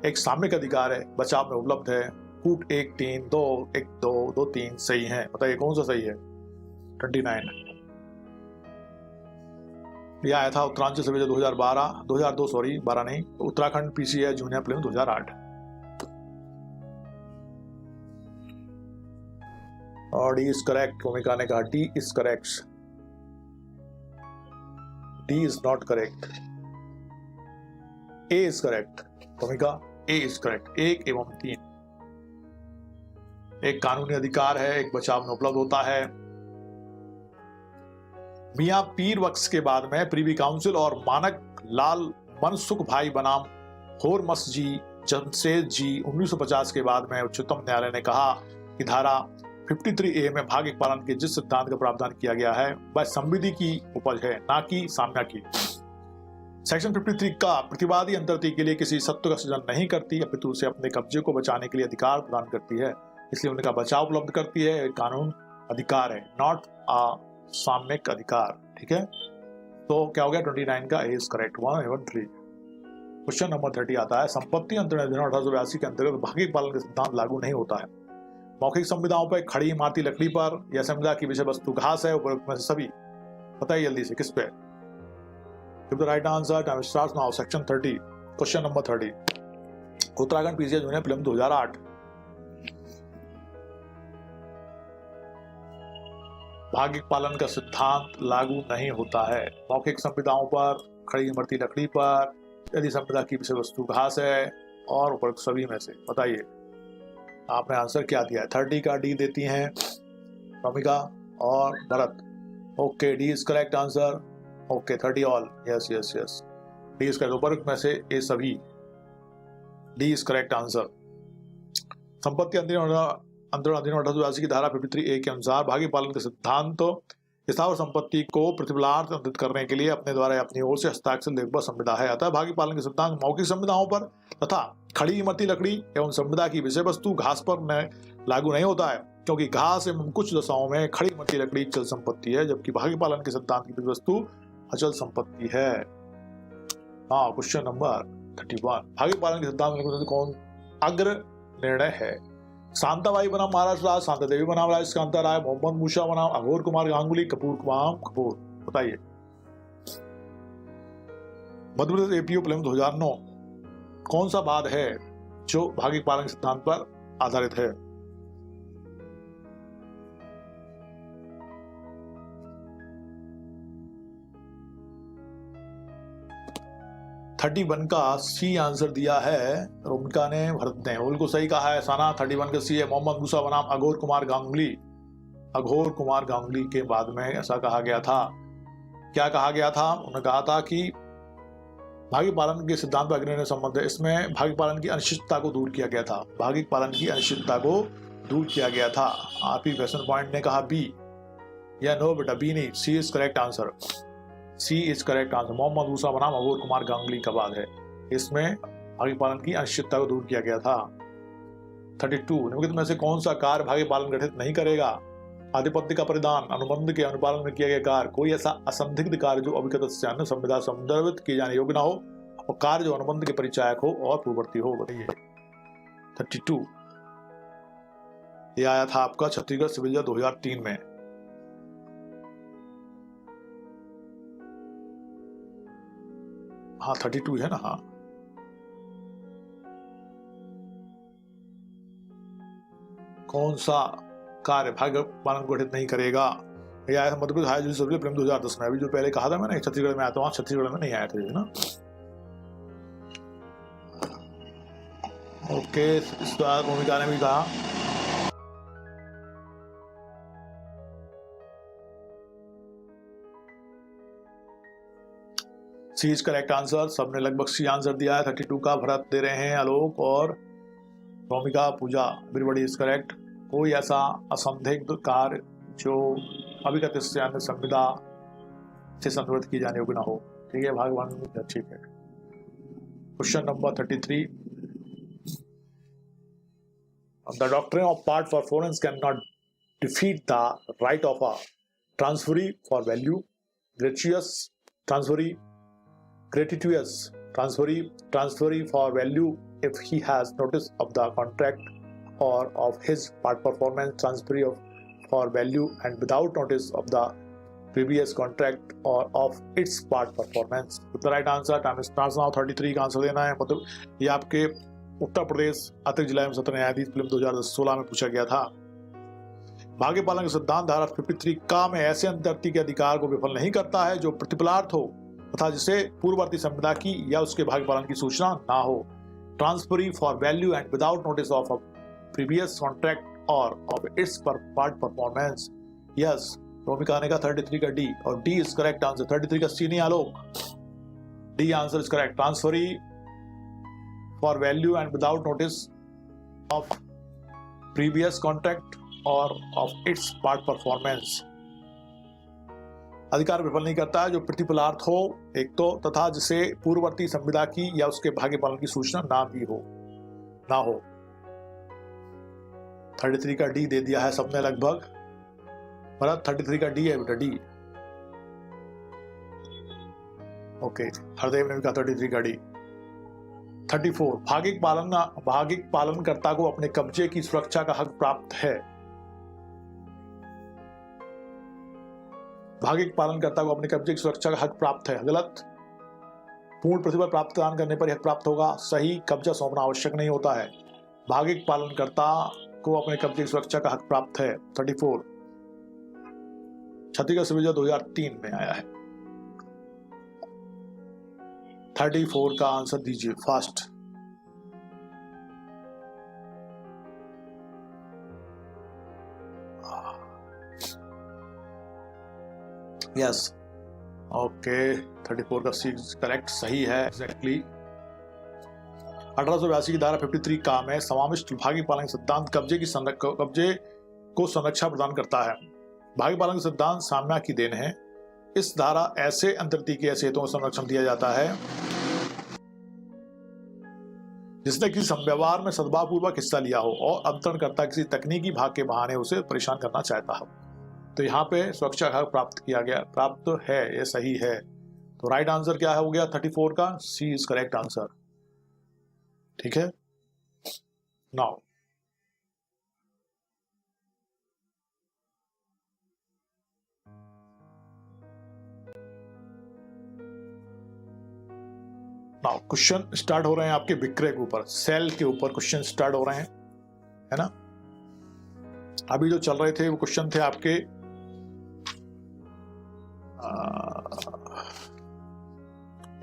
एक सामयिक अधिकार है, बचाव में उपलब्ध है। कूट 1, 3, 2, 1, 2, 2, 3 सही है। बताइए कौन सा सही है? 29 यह आया था उत्तरांचल से 2002 सॉरी 12 नहीं, उत्तराखंड पीसीए जूनियर प्रीलिम 2008। और डी इज करेक्ट। भूमिका ने कहा D is correct. D is not correct. A is correct. भूमिका ए इज करेक्ट। 1 एवं 3 एक कानूनी अधिकार है, एक बचाव में उपलब्ध होता है। मियां पीर बख्श के बाद में प्रीवी काउंसिल और मानक लाल मनसुख भाई बनाम होरमस जी जमशेद जी 1950 के बाद में उच्चतम न्यायालय ने कहा कि धारा 53A में भाग्य पालन के जिस सिद्धांत का प्रावधान किया गया है वह संविधि की उपज है, ना कि साम्या की। सेक्शन 53 का प्रतिवादी अंतर्ती के लिए किसी सत्व का सृजन नहीं करती, अपितु उसे अपने कब्जे को बचाने के लिए अधिकार प्रदान करती है, इसलिए उनका बचाव उपलब्ध करती है। कानून अधिकार है, नॉट अ साम्यिक अधिकार। ठीक है, तो क्या हो गया? 29 का ए इज करेक्ट। 1 एवं 3। क्वेश्चन नंबर 30 आता है संपत्ति अंतरण अधिनियम 1882 के अंतर्गत भाग्य पालन का सिद्धांत लागू नहीं होता है। मौखिक संविदाओं पर खड़ी इमारती लकड़ी पर यह संविदा की विषय वस्तु घास है, उपरोक्त में से सभी बताइए जल्दी से किस पे? Give the right answer, time starts now. Section 30, question number 30, Uttarakhand PCS junior film 2008। भागिक पालन का सिद्धांत लागू नहीं होता है मौखिक संविदाओं पर, खड़ी इमरती लकड़ी पर, यदि संविदा की विषय वस्तु घास है, और उपरोक्त सभी में से। बताइए आपने आंसर क्या दिया है? 30 का डी देती हैं रोमिका और Bharat. Okay, D is correct answer. Okay, 30 all. Yes yes yes, D is correct. उपरोक्त में से ये सभी, डी इज करेक्ट आंसर। संपत्ति अंतरण अधिनियम 1882 की धारा 53A के अनुसार भागी पालन के सिद्धांत स्थावर संपत्ति को प्रतिफलार्थ अंतरित करने के लिए अपने द्वारा अपनी ओर से हस्ताक्षर लेखबद्ध संविदा है। अतः भागी पालन के सिद्धांत मौखिक संविदाओं पर तथा खड़ी इमरती लकड़ी एवं संविदा की विषय वस्तु घास पर लागू नहीं होता है, क्योंकि घास एवं कुछ दशाओं में खड़ी इमरती लकड़ी चल संपत्ति है, जबकि भागी पालन के सिद्धांत की विषय वस्तु अचल संपत्ति है। हाँ, क्वेश्चन नंबर 31, भागी पालन के सिद्धांत कौन अग्र निर्णय है? शांताबाई बनाम महाराज राज, शांता देवी बनाम राज कांता राय, मोहम्मद मूसा बनाम अघोर कुमार गांगुली, कपूर बनाम कपूर। बताइए। मध्य प्रदेश एपीओ फिल्म 2009 कौन सा वाद है जो भागिक पालन सिद्धांत पर आधारित है? थर्टी वन का सी आंसर दिया है रोमिका ने, भरत ने बिल्कुल सही कहा है। साना 31 का सी है। मोहम्मद मूसा बनाम अघोर कुमार गांगुली, अघोर कुमार गांगुली के बाद में ऐसा कहा गया था। क्या कहा गया था? उन्होंने कहा था कि भागी पालन के सिद्धांत पर अग्रणी संबंध है। इसमें भागी पालन की अनिश्चितता को दूर किया गया था। भागी पालन की अनिश्चितता को दूर किया गया था। आरपी फैशन पॉइंट ने कहा बी, या नो बेटा बी नहीं, C is correct answer. C is correct answer. Mohammad Musa बनाम अघोर कुमार गांगुली का बाद है। इसमें भागी पालन की अनिश्चितता को दूर किया गया था। 32, निम्नलिखित में से कौन सा कार्य भागी पालन गठित नहीं करेगा? आधिपत्य का परिधान, अनुबंध के अनुपालन में किया गया कार्य, कोई ऐसा असंदिग्ध कार्य जो अभिगत से अन्य संविदा संदर्भित किए जाने योग्य न हो, और कार्य जो अनुबंध के परिचायक हो और पूर्ववर्ती हो। बताइए। 32 ये आया था आपका छत्तीसगढ़ सिविल 2003 में। हाँ 32 है ना। हाँ, कौन सा कार्य भाग्य पालन गठित नहीं करेगा? यह आया था मध्य प्रदेश हाई जूडिशल प्रेम 2010 में। अभी जो पहले कहा था मैंने छत्तीसगढ़ में आया था, वहां छत्तीसगढ़ में नहीं आया था ना। ओके, इस बार भूमिका ने भी कहा। सी इज करेक्ट आंसर। सबने लगभग सी आंसर दिया है। 32 का भरत दे रहे हैं, आलोक और Romika, Pooja. Everybody is correct. कोई ऐसा असंदिग्ध कार्य जो अभिगत से अन्य संविदा से संदर्भित की जाने योग्य ना हो। ठीक है, भगवान ठीक है। Question number 33, the doctrine of part performance can not defeat the right of a transferee for value, gratuitous transferee, gratuitous transferee for value if he has notice of the contract or of his part performance, transferee for value and without notice of the previous contract or of its part performance. The right answer, time starts now। 33 का answer देना है। मतलब ये आपके उत्तर प्रदेश अतिरिक्त जिला एवं सत्र न्यायाधीश फिल्म 2016 में पूछा गया था। भाग्य पालन के सिद्धांत धारा 53 का में ऐसे अंतर्ती के अधिकार को विफल नहीं करता है जो प्रतिफलार्थ हो तथा जिसे पूर्ववर्ती संविदा की या उसके भाग्य पालन की सूचना ना हो। Transferee for value and without notice of a previous contract और of its part performance. Yes, Romika ने कहा 33 का डी, और डी इज करेक्ट आंसर। 33 का सी नहीं, Alok. D answer is correct. Transferee for value and without notice of previous contract और of its part performance. अधिकार विफल नहीं करता है जो प्रतिफलार्थ हो एक तो, तथा जिसे पूर्ववर्ती संविदा की या उसके भाग्य पालन की सूचना ना हो। 33 का डी दे दिया है सबने लगभग। भरत 33 का डी है बेटा, डी। ओके, हरदेव ने भी कहा 33 का डी। 34, भागिक पालनकर्ता को अपने कब्जे की सुरक्षा का हक प्राप्त है। भागिक पालनकर्ता को अपने कब्जे की सुरक्षा का हक प्राप्त है। गलत। पूर्ण प्रतिफल प्राप्त प्रदान करने पर हक प्राप्त होगा। सही। कब्जा सौंपना आवश्यक नहीं होता है। भागिक पालनकर्ता को अपने कब्जे की सुरक्षा का हक प्राप्त है। 34 छत्तीसगढ़ सिविल 2003 में आया है। 34 का आंसर दीजिए फास्ट। यस ओके 34 का सी करेक्ट सही है एग्जैक्टली। 1882 की धारा 53 का में समाविष्ट भागी पालन सिद्धांत कब्जे को संरक्षा प्रदान करता है। भागी पालन सिद्धांत साम्या की देन है। इस धारा ऐसे अंतर्तीकीय हेतुओं को संरक्षण दिया जाता है जिसने किसी व्यवहार में सद्भावपूर्वक हिस्सा लिया हो और अंतरणकर्ता किसी तकनीकी भाग के बहाने उसे परेशान करना चाहता हो। तो यहाँ पे सुरक्षा हक प्राप्त किया गया, प्राप्त है, ये सही है। तो राइट आंसर क्या हो गया 34 का? C is correct answer. ठीक है। नाउ क्वेश्चन स्टार्ट हो रहे हैं आपके विक्रय के ऊपर, सेल के ऊपर क्वेश्चन स्टार्ट हो रहे हैं, है ना। अभी जो चल रहे थे वो क्वेश्चन थे आपके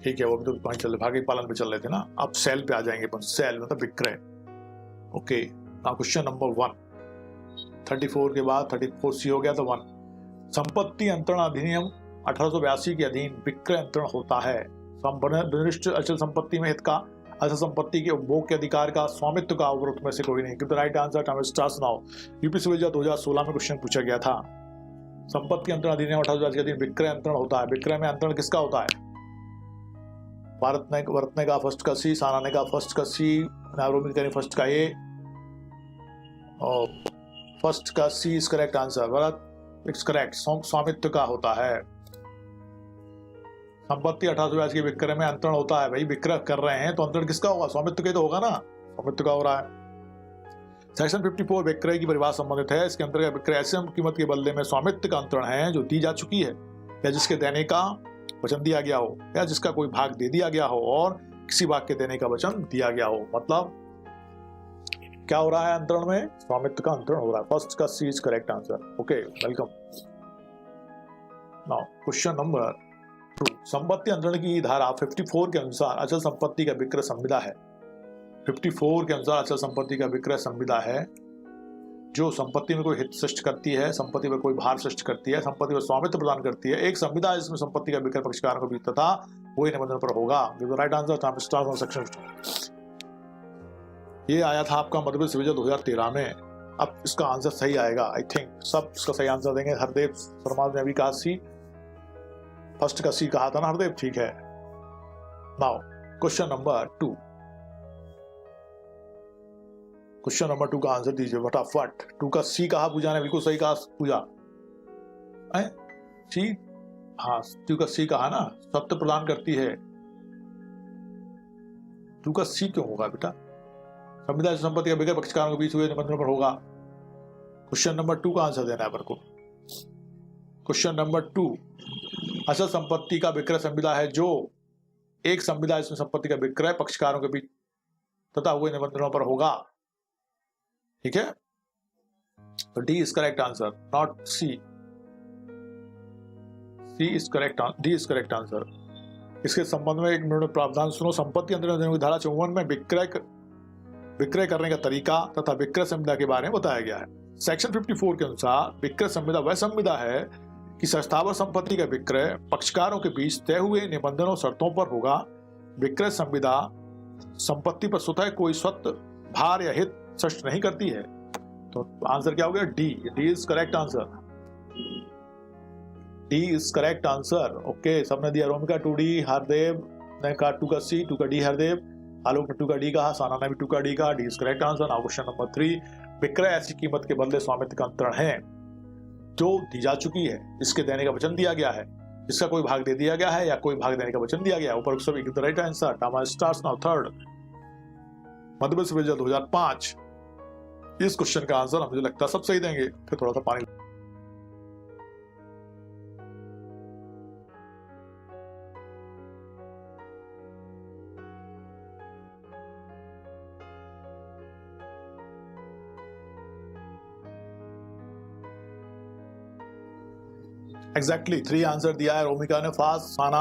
ठीक है, वो भी तो पॉइंट चल रहे, भागी पालन पे चल रहे थे ना। अब सेल पे आ जाएंगे अपन। सेल मतलब विक्रय। ओके नाउ क्वेश्चन नंबर 1 34 के बाद 34 सी हो गया तो 1। संपत्ति अंतरण अधिनियम 1882 के अधीन विक्रय अंतरण होता है। विनिष्ट अचल संपत्ति में हित का, अचल संपत्ति के उपभोग के अधिकार का, स्वामित्व का उपरोक्त में से कोई नहीं। क्योंकि right answer time starts now. UP civil 2016 में क्वेश्चन पूछा गया था। संपत्ति अंतरण अधिनियम 1882 के अधीन विक्रय अंतरण होता है। विक्रय में अंतरण किसका होता है? वर्तने का फर्स्ट का सी, सानाने का फर्स्ट का सी, नारोमी फर्स्ट का ए और फर्स्ट का सी इज करेक्ट आंसर। गलत, इट्स करेक्ट। स्वामित्व का होता है। संपत्ति 1882 के विक्रय में अंतरण होता है। भाई विक्रय कर रहे हैं तो अंतरण किसका होगा? स्वामित्व का तो होगा ना, स्वामित्व का हो रहा है। सेक्शन 54 विक्रय की परिभाषा संबंधित है। इसके अंतर्गत विक्रय ऐसे कीमत के बदले में स्वामित्व का अंतरण है जो दी जा चुकी है या जिसके देने का वचन दिया गया हो या जिसका कोई भाग दे दिया गया हो और किसी भाग के देने का वचन दिया गया हो। मतलब क्या हो रहा है अंतरण में? स्वामित्व का अंतरण हो रहा है। फर्स्ट का C is correct answer. Okay welcome. Now question number 2। संपत्ति अंतरण की धारा 54 के अनुसार अचल संपत्ति का विक्रय संविदा है। 54 के अनुसार अचल संपत्ति का विक्रय संविदा है जो संपत्ति में कोई हित सृष्ट करती है, संपत्ति में कोई भार सृष्ट करती है, संपत्ति में स्वामित्व प्रदान करती है। एक संविदा जिसमें संपत्ति का विक्रय पक्षकारों को भी तथा वही निबंधन पर होगा। Right answer section. ये आया था आपका मध्य प्रदेश सिविल 2013 में। अब इसका आंसर सही आएगा आई थिंक। सब इसका सही आंसर देंगे। हरदेव शर्मा ने अभी कहा सी, फर्स्ट का सी कहा था ना हरदेव, ठीक है। Now question number 2। Question number 2 का आंसर दीजिए फटाफट। 2 का सी कहा पूजा ने, बिल्कुल सही कहा पूजा। सी, हाँ 2 का सी कहा ना, सत्य प्रदान करती है। 2 का सी क्यों होगा बेटा? संविदा संपत्ति का विक्रय पक्षकारों के बीच हुए निबंधनों पर होगा। क्वेश्चन नंबर 2 का आंसर देना है अपन को। क्वेश्चन नंबर 2 अचल संपत्ति का विक्रय संविदा है जो एक संविदा जिसमें संपत्ति का विक्रय पक्षकारों के बीच तथा हुए निबंधनों पर होगा। ठीक है, तो D is correct answer, not C. C is correct, D is correct answer. इसके संबंध में एक मिनट प्रावधान सुनो। संपत्ति अंतरण अधिनियम की धारा 54 में विक्रय करने का तरीका तथा विक्रय संविदा के बारे में बताया गया है। सेक्शन 54 के अनुसार विक्रय संविदा वह संविदा है कि संस्थावर संपत्ति का विक्रय पक्षकारों के बीच तय हुए निबंधनों शर्तों पर होगा। विक्रय संविदा संपत्ति पर स्वतः कोई स्वत भार या हित सृष्ट नहीं करती है। तो आंसर क्या हो गया? D. D is correct answer. D is correct answer. Okay, सबने दिया। रोमिका 2D, हरदेव ने कहा 2 का सी, 2 का डी हरदेव, आलोक ने 2 का डी कहा, साना ने भी 2 का डी कहा। D is correct answer. Now question number 3। विक्रय ऐसी कीमत के बदले स्वामित्व का अंतरण है जो दी जा चुकी है, इसके देने का वचन दिया गया है, इसका कोई भाग दे दिया गया है या कोई भाग देने का वचन दिया गया है। ऊपर सभी right answer. टामा stars now. Third Madhya Pradesh civil 2005। इस क्वेश्चन का आंसर मुझे लगता है सब सही देंगे। फिर थोड़ा सा पानी एग्जैक्टली 3 आंसर दिया है रोमिका ने। First, Sana,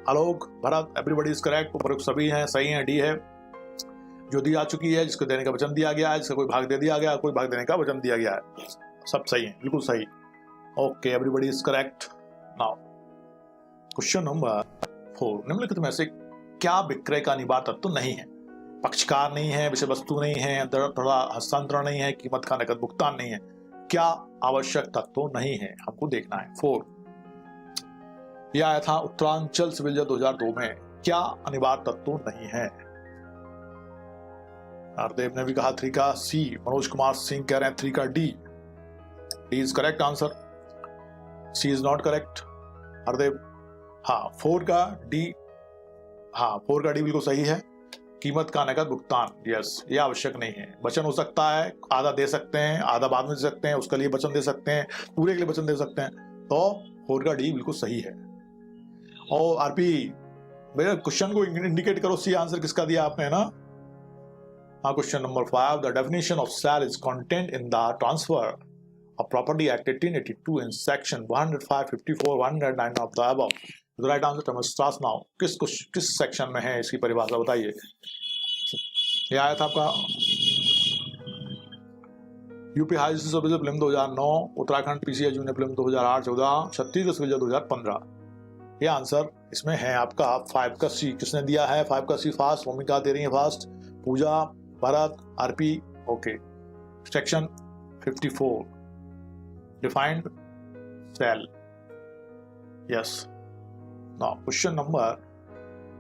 Alok, Bharat, everybody is correct. उपरोक्त सभी हैं, सही हैं। डी है जो दी आ चुकी है, जिसको देने का वचन दिया गया है, जिसका कोई भाग दे दिया गया, कोई भाग देने का वचन दिया गया है, सब सही है, बिल्कुल सही। Okay, everybody is correct. Now question number 4, निम्नलिखित में से क्या विक्रय का अनिवार्य तत्व नहीं है? पक्षकार नहीं है, विषय वस्तु नहीं है, थोड़ा हस्तांतरण नहीं है, कीमत का नकद भुगतान नहीं है। क्या आवश्यक तत्व नहीं है, हमको देखना है। 4 यह आया था उत्तरांचल सिविल जज 2002 में। क्या अनिवार्य तत्व नहीं है? हरदेव ने भी कहा 3 का सी। मनोज कुमार सिंह कह रहे हैं 3 का D. D is correct answer, C is not correct. Hardev हाँ 4 का डी, हाँ 4 का डी बिल्कुल सही है। कीमत का नकद भुगतान, यस, ये आवश्यक नहीं है। वचन हो सकता है, आधा दे सकते हैं, आधा बाद में दे सकते हैं, उसके लिए वचन दे सकते हैं, पूरे के लिए वचन दे सकते हैं। तो 4 का डी बिल्कुल सही है। और आरपी मेरे क्वेश्चन को इंडिकेट करो, सी आंसर किसका दिया आपने, है ना? हाँ, question number 5, the definition of sale is content in the transfer of property act 1882 in section 105, 54, 109 of the above. The right answer टमस्ट्रास। नाउ किस सेक्शन में है इसकी परिभाषा बताइए। ये आया था आपका UP high civil film 2009, Uttarakhand PCA junior film 2008-14, Chhattisgarh civil 2015। ये आंसर इसमें है आपका 5 का सी। किसने दिया है 5 का सी? फास्ट, भूमिका दे रही है fast, Pooja, Bharat, RP. Okay, section 54 defined sale, yes. Now question number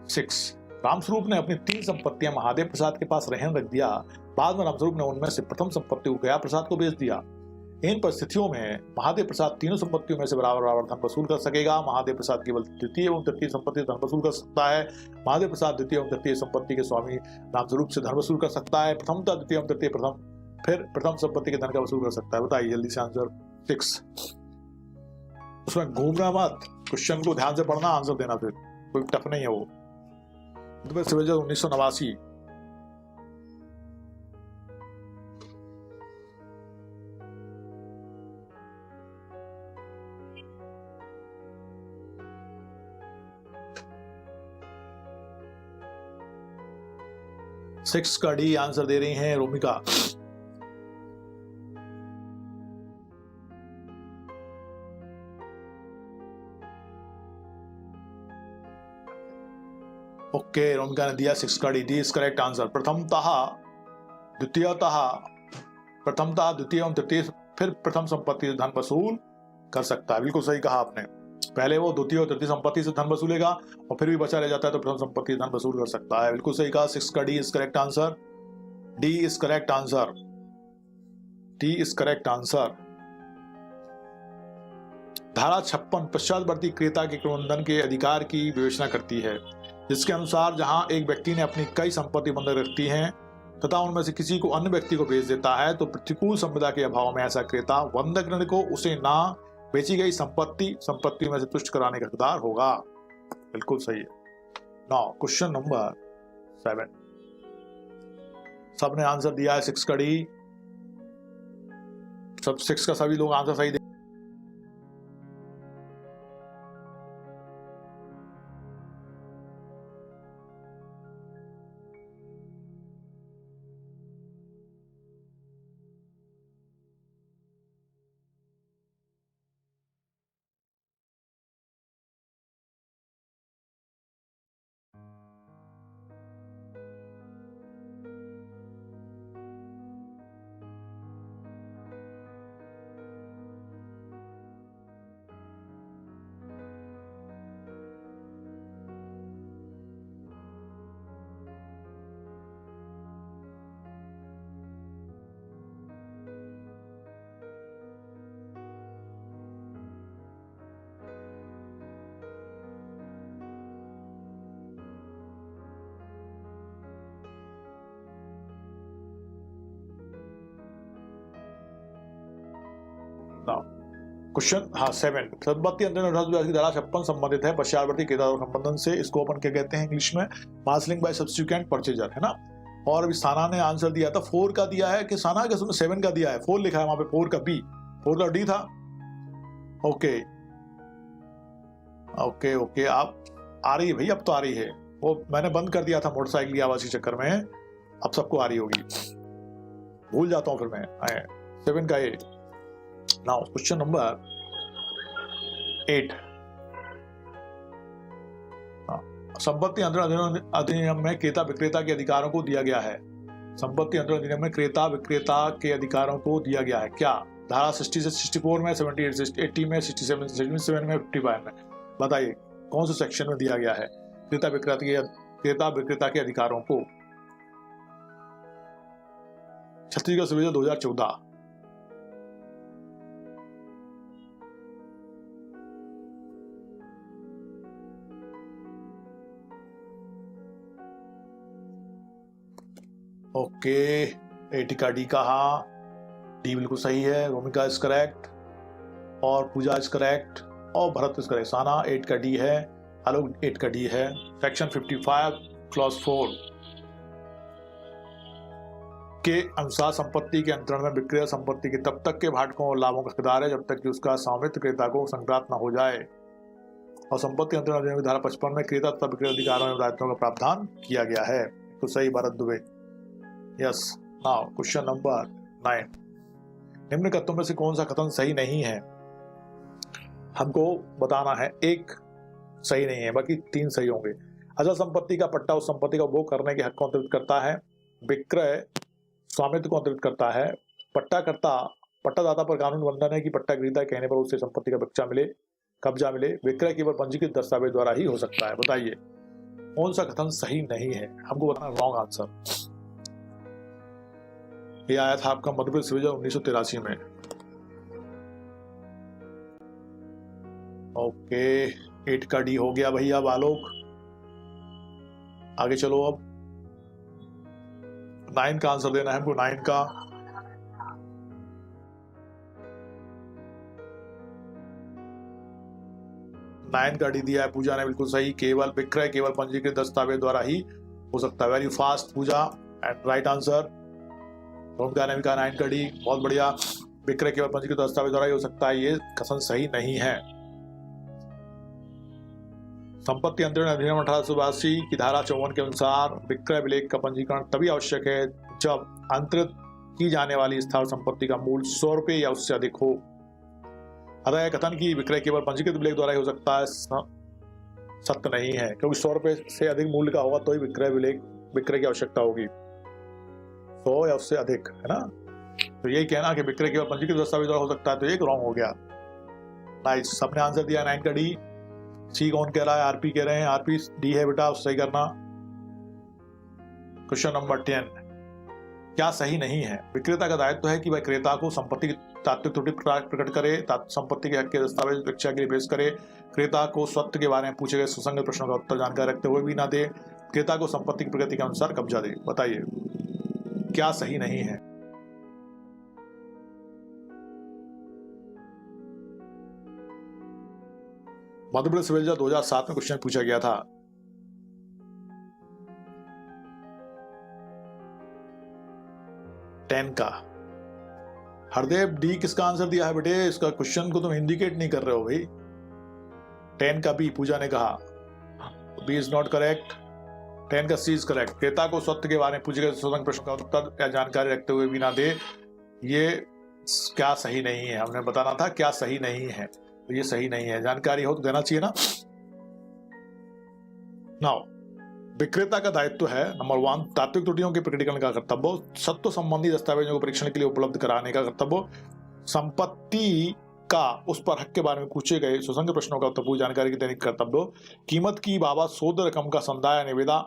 6, Ramswaroop ने अपनी 3 संपत्तियां महादेव प्रसाद के पास रहन रख दिया। बाद में रामस्वरूप ने उनमें से प्रथम संपत्ति को गया प्रसाद को बेच दिया। इन परिस्थितियों में महादेव प्रसाद तीनों संपत्तियों में से बराबर बराबर धन वसूल कर सकेगा। महादेव प्रसाद केवल द्वितीय एवं तृतीय संपत्ति धन वसूल कर सकता है। महादेव प्रसाद द्वितीय एवं तृतीय संपत्ति के स्वामी रामस्वरूप से धन वसूल कर सकता है। प्रथमता, द्वितीय एवं तृतीय प्रथम, फिर प्रथम संपत्ति के धन का वसूल कर सकता है। बताइए जल्दी से आंसर 6। उसमें घूमना मत, क्वेश्चन को ध्यान से पढ़ना, आंसर देना, फिर कोई टफ नहीं है वो। तो सिविल जज 1989। सिक्स का डी आंसर दे रही हैं रोमिका। ओके, रोमिका ने दिया 6 का D. D is correct answer. प्रथमतः, द्वितीय एवं तृतीय, फिर प्रथम संपत्ति से धन वसूल कर सकता है। बिल्कुल सही कहा आपने। पहले वो द्वितीय और तृतीय संपत्ति से धन वसूलेगा और फिर भी बचा रह जाता है तो प्रथम संपत्ति से धन वसूल कर सकता है। बिल्कुल सही कहा। 6 का D is correct answer. D is correct answer. D is correct answer. धारा 56 पश्चातवर्ती क्रेता के क्रयबंधन के अधिकार की विवेचना करती है, जिसके अनुसार जहां एक व्यक्ति ने अपनी कई संपत्ति बंधक रखती हैं तथा उनमें से किसी को अन्य व्यक्ति को बेच देता है तो प्रतिकूल संविदा के अभाव में ऐसा क्रेता बंधक ऋण को उसे ना बेची गई संपत्ति में से तुष्ट कराने का हकदार होगा। बिल्कुल सही है। नाउ क्वेश्चन नंबर 7, सबने आंसर दिया है 6 का डी। सब 6 का सभी लोग आंसर सही। क्वेश्चन 7, संपत्ति अंतर्गत की धारा 56 संबंधित है पश्चातवर्ती क्रेता संबंधन से। इसको अपन क्या कहते हैं इंग्लिश में? मार्सलिंग बाय सब्स्टिट्यूएंट परचेजर, है ना। और अभी साना ने आंसर दिया था 4 का दिया है कि साना के 7 का दिया है। 4 लिखा है वहां पे, 4 का बी, 4 का डी था। ओके ओके ओके, आप आ रही है भाई, अब तो आ रही है। वो मैंने बंद कर दिया था मोटरसाइकिल की आवाज के चक्कर में, अब सबको आ रही होगी, भूल जाता हूं फिर मैं। 7 का ए। Now question number 8। संपत्ति अंतरण अधिनियम में क्रेता विक्रेता के अधिकारों को दिया गया है। संपत्ति अंतरण अधिनियम में क्रेता विक्रेता के अधिकारों को दिया गया है क्या? धारा 60 से 64 में, 78 से 80 में, 67 से 77 में, 55 में। बताइए कौन से सेक्शन में दिया गया है क्रेता विक्रेता के अधिकारों को? छत्तीसगढ़ सुविधा 2014। ओके, 80 का डी कहा, डी बिल्कुल सही है, रोमिका इज करेक्ट, और पूजा इज करेक्ट, और भरत इज करेक्ट। साना 8 का डी है, आलोक 8 का डी है। सेक्शन 55 क्लॉज 4 के अनुसार संपत्ति के अंतरण में विक्रेता संपत्ति के तब तक के भाटकों और लाभों का हकदार है जब तक कि उसका स्वामित्व क्रेता को संक्रांत न हो जाए। और संपत्ति अंतरण अधिनियम की धारा 55 में क्रेता तथा विक्रेता अधिकारों एवं दायित्वों का प्रावधान किया गया है। तो सही, Bharat Dubey. Yes. Now question number 9। निम्न कथनों में से कौन सा कथन सही नहीं है? हमको बताना है। एक सही नहीं है, बाकी 3 सही होंगे। अचल संपत्ति का पट्टा उस संपत्ति का उपभोग करने के हक को अंतरित करता है। विक्रय स्वामित्व को अंतरित करता है। पट्टादाता पर कानून बंधन है कि पट्टा खरीदा कहने पर उससे संपत्ति का कब्जा मिले। विक्रय केवल पंजीकृत दस्तावेज द्वारा ही हो सकता है। बताइए कौन सा कथन सही नहीं है? हमको बताना रॉन्ग आंसर। ये आया था आपका मध्य प्रदेश विजय 1983 में। ओके, 8 का डी हो गया भैया आलोक। आगे चलो, अब 9 का आंसर देना है हमको। 9 का 9 का डी दिया है पूजा ने, बिल्कुल सही। केवल विक्रय केवल पंजीकृत दस्तावेज द्वारा ही हो सकता है। Very fast Pooja, and right answer. Romika ने भी कहा 9 का डी, बहुत बढ़िया। विक्रय केवल पंजीकृत दस्तावेज द्वारा ही हो सकता है, ये कथन सही नहीं है। संपत्ति अंतरण अधिनियम 1882 की धारा 54 के अनुसार विक्रय विलेख का पंजीकरण तभी आवश्यक है जब अंतरित की जाने वाली स्थावर संपत्ति का मूल्य 100 रुपये या उससे अधिक हो। अतः यह कथन की विक्रय केवल पंजीकृत विलेख द्वारा ही हो सकता है सत्य नहीं है, क्योंकि 100 रुपये से अधिक मूल्य का होगा तो ही विक्रय की आवश्यकता होगी। 100 या उससे अधिक, है ना। तो यही कहना कि विक्रय केवल पंजीकृत दस्तावेज द्वारा हो सकता है, तो ये रॉन्ग हो गया। नाइस, सबने आंसर दिया 9 का डी। सी कौन कह रहा है? आरपी कह रहे हैं। आरपी डी है बेटा, सही करना। Question number 10। क्या सही नहीं है? विक्रेता का दायित्व है कि वह क्रेता को संपत्ति की तात्विक त्रुटि प्रकट करे, संपत्ति के हक के दस्तावेज परीक्षा के लिए पेश करे, क्रेता को स्वत्व के बारे में पूछे गए सुसंगत प्रश्नों का उत्तर जानकारी रखते हुए भी ना दे, क्रेता को संपत्ति की प्रगति के अनुसार कब्जा दे। बताइए क्या सही नहीं है? मध्य प्रदेश विजय 2007 में क्वेश्चन पूछा गया था। टेन का हरदेव डी किसका आंसर दिया है बेटे? इसका क्वेश्चन को तुम इंडिकेट नहीं कर रहे हो भाई। 10 का बी पूजा ने कहा, बी इज नॉट करेक्ट। 10 का सी इज करेक्ट। क्रेता को स्वत्व के बारे में पूछे गए स्वतंत्र प्रश्न का उत्तर या जानकारी रखते हुए भी ना दे, ये क्या सही नहीं है? हमने बताना था क्या सही नहीं है, तो ये सही नहीं है। जानकारी हो तो देना चाहिए ना। नाउ विक्रेता का दायित्व है नंबर 1 तात्विक त्रुटियों के प्रकटीकरण का कर्तव्य, सत्व संबंधी दस्तावेजों को परीक्षण के लिए उपलब्ध कराने का कर्तव्य, संपत्ति का उस पर हक के बारे में पूछे गए सुसंगत प्रश्नों का उत्तर पूरी जानकारी देने का कर्तव्य, कीमत की बाबत शोध रकम का संदाय या निविदा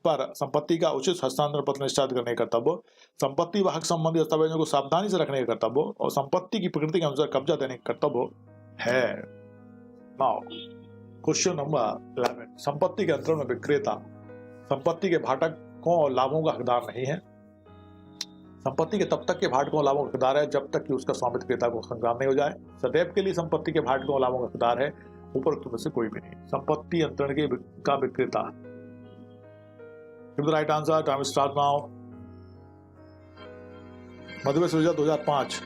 पर संपत्ति का उचित हस्तांतरण पत्र निश्चित करने का कर्तव्य, संपत्ति व हक संबंधी दस्तावेजों को सावधानी से रखने का कर्तव्य, और संपत्ति की प्रकृति के अनुसार कब्जा देने का कर्तव्य है। Now question number 11। संपत्ति के अंतरण में विक्रेता संपत्ति के भाटकों और लाभों का हकदार नहीं है। संपत्ति के तब तक के भाटकों और लाभों का हकदार है जब तक कि उसका स्वामित्व क्रेता को संक्रांत नहीं हो जाए। सदैव के लिए संपत्ति के भाटकों और लाभों का हकदार है, उपरोक्त में से कोई भी नहीं। संपत्ति अंतरण का विक्रेता। Give the right answer. Time start now. Madhya Pradesh विजय 2005।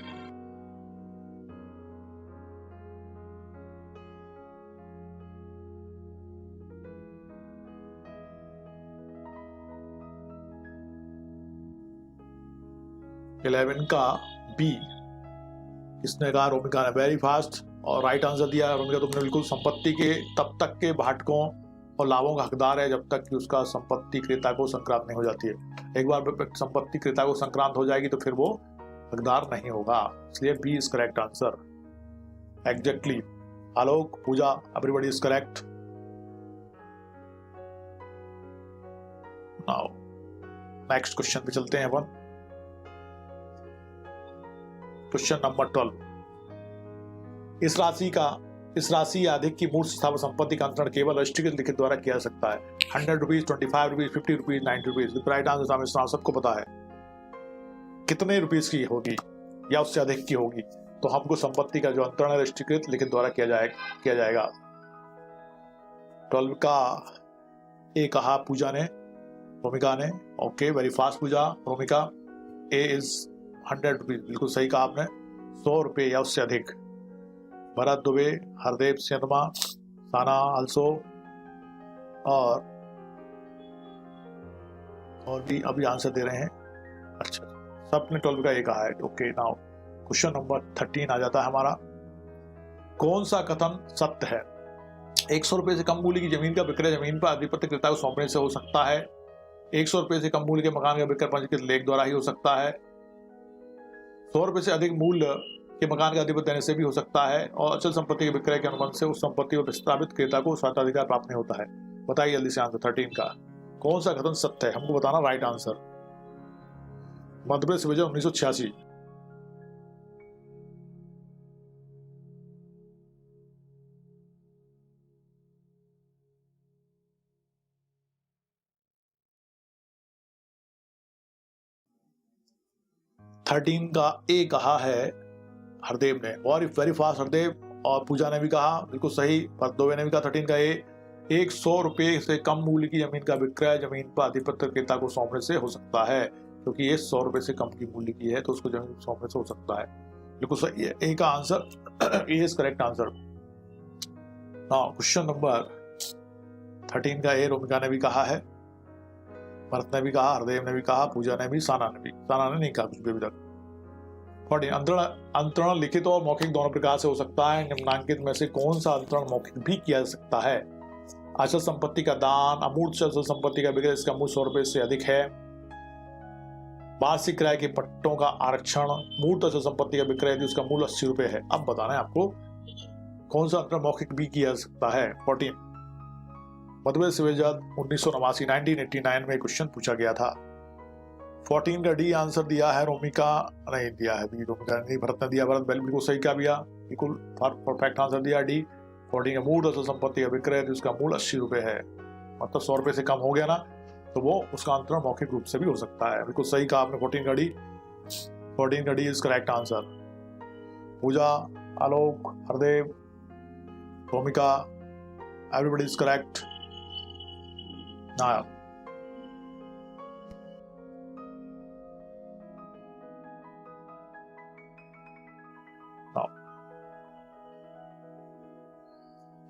11 का बी। किसने कहा? रोमिका ने। वेरी फास्ट और राइट आंसर दिया रोमिका तुमने बिल्कुल। संपत्ति के तब तक के भाटकों और लाभों का हकदार है जब तक कि उसका संपत्ति क्रेता को संक्रांत नहीं हो जाती है। एक बार संपत्ति क्रेता को संक्रांत हो जाएगी तो फिर वो हकदार नहीं होगा, इसलिए B is correct answer. Exactly. Alok, Pooja, everybody is correct. Now next question पे चलते हैं अपन। Question number 12। इस राशि या अधिक की मूर्त स्थावर संपत्ति का अंतरण केवल रजिस्ट्रीकृत लिखित द्वारा किया जा सकता है। 100 rupees, 25 rupees, 50 rupees, 90 rupees. Right answer सबको पता है कितने रुपीज की होगी या उससे अधिक की होगी, तो हमको संपत्ति का जो अंतरण है रजिस्ट्रीकृत लिखित द्वारा किया जाएगा। 12 का ए कहा पूजा ने, रोमिका ने। Okay, very fast Puja, Romika. A is 100 rupees, बिल्कुल सही कहा आपने। 100 रुपये या उससे अधिक। भरत दुबे, हरदेव सिंधमा, साना आल्सो, और भी अभी आंसर दे रहे हैं। अच्छा, सबने 12 का ये कहा है। ओके, नाउ क्वेश्चन नंबर 13 आ जाता है हमारा। कौन सा कथन सत्य है? 100 रुपए से कम मूल्य की जमीन का विक्रय जमीन पर अधिपत्य क्रेता को सौंपने से हो सकता है। 100 रुपए से कम मूल्य के मकान का विक्रय पंजीकृत लेख द्वारा ही हो सकता है। 100 रुपए से अधिक मूल्य के मकान का अधिपत्य देने से भी हो सकता है, और अचल संपत्ति के विक्रय के अनुबंध से उस संपत्ति को प्रस्तावित क्रेता को स्वत्वाधिकार प्राप्त नहीं होता है। बताइए जल्दी से आंसर 13 का। कौन सा कथन सत्य है? हमको बताना राइट आंसर। मध्य प्रदेश विभाजन 1986। थर्टीन का ए कहा है हरदेव ने, और वेरी फास्ट हरदेव। और पूजा ने भी कहा बिल्कुल सही। दोवे ने भी कहा 13 का ए। 100 रुपये से कम मूल्य की जमीन का विक्रय जमीन पर अधिपत्य क्रेता को सौंपने से हो सकता है, क्योंकि ये 100 रुपये से कम की मूल्य की है तो उसको जमीन सौंपने से हो सकता है। बिल्कुल सही है। ए का answer, A is correct answer. Now question number 13 का ए रोमिका ने भी कहा है, भरत ने भी कहा, हरदेव ने भी कहा, पूजा ने भी, साना ने नहीं कहा कुछ भी अभी तक। अंतरण लिखित और मौखिक दोनों प्रकार से हो सकता है। निम्नांकित में से कौन सा अंतरण मौखिक भी किया जा सकता है? अचल संपत्ति का दान, अमूर्त अचल संपत्ति का विक्रय जिसका मूल्य 100 रुपए से अधिक है, वार्षिक किराए के पट्टों का आरक्षण, मूर्त अचल संपत्ति का विक्रय जिसका मूल्य 80 रुपए है। अब बताना है आपको कौन सा अंतरण मौखिक भी किया जा सकता है। 14 मध्य प्रदेश विभाजन 1989 1989 में क्वेश्चन पूछा गया था। 14 का डी आंसर दिया है रोमिका, नहीं दिया है बी, रोमिका नहीं, भरत ने दिया। भरत बिल्कुल सही क्या दिया, बिल्कुल परफेक्ट आंसर दिया डी। 14 का मूर्त अचल संपत्ति का विक्रय जिसका मूल्य 80 रुपए है, मतलब 100 रुपए से कम हो गया ना, तो वो उसका अंतरण मौखिक रूप से भी हो सकता है। बिल्कुल सही कहा आपने 14 का डी। 14 का D is correct answer. Puja, Alok, Hardev, Romika, everybody is correct. Now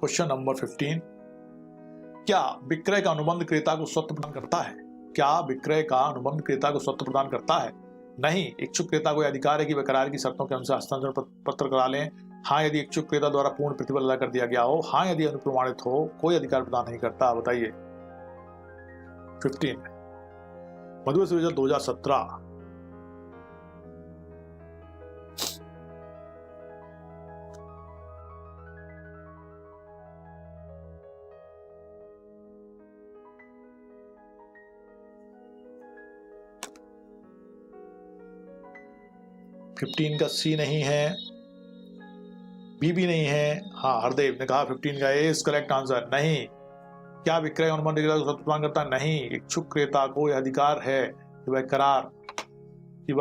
question number 15। क्या विक्रय का अनुबंध क्रेता को स्वत्व प्रदान करता है? क्या विक्रय का अनुबंध क्रेता को स्वत्व प्रदान करता है? नहीं। इच्छुक क्रेता को अधिकार है कि वह करार की शर्तों के अनुसार हस्तांतरण पत्र करा लें। हाँ, यदि इच्छुक क्रेता द्वारा पूर्ण प्रतिफल अदा कर दिया गया हो। हाँ, यदि अनुप्रमाणित हो। कोई अधिकार प्रदान नहीं करता। बताइए 15 मध्य प्रदेश विभाजन 2017। फिफ्टीन का सी नहीं है, बी भी नहीं है। हाँ, हरदेव ने कहा 15 का ए इज करेक्ट आंसर। नहीं। क्या विक्रय अनुबंध क्रेता को स्वत्व प्रदान करता है? नहीं। इच्छुक क्रेता को यह अधिकार है कि वह करार कि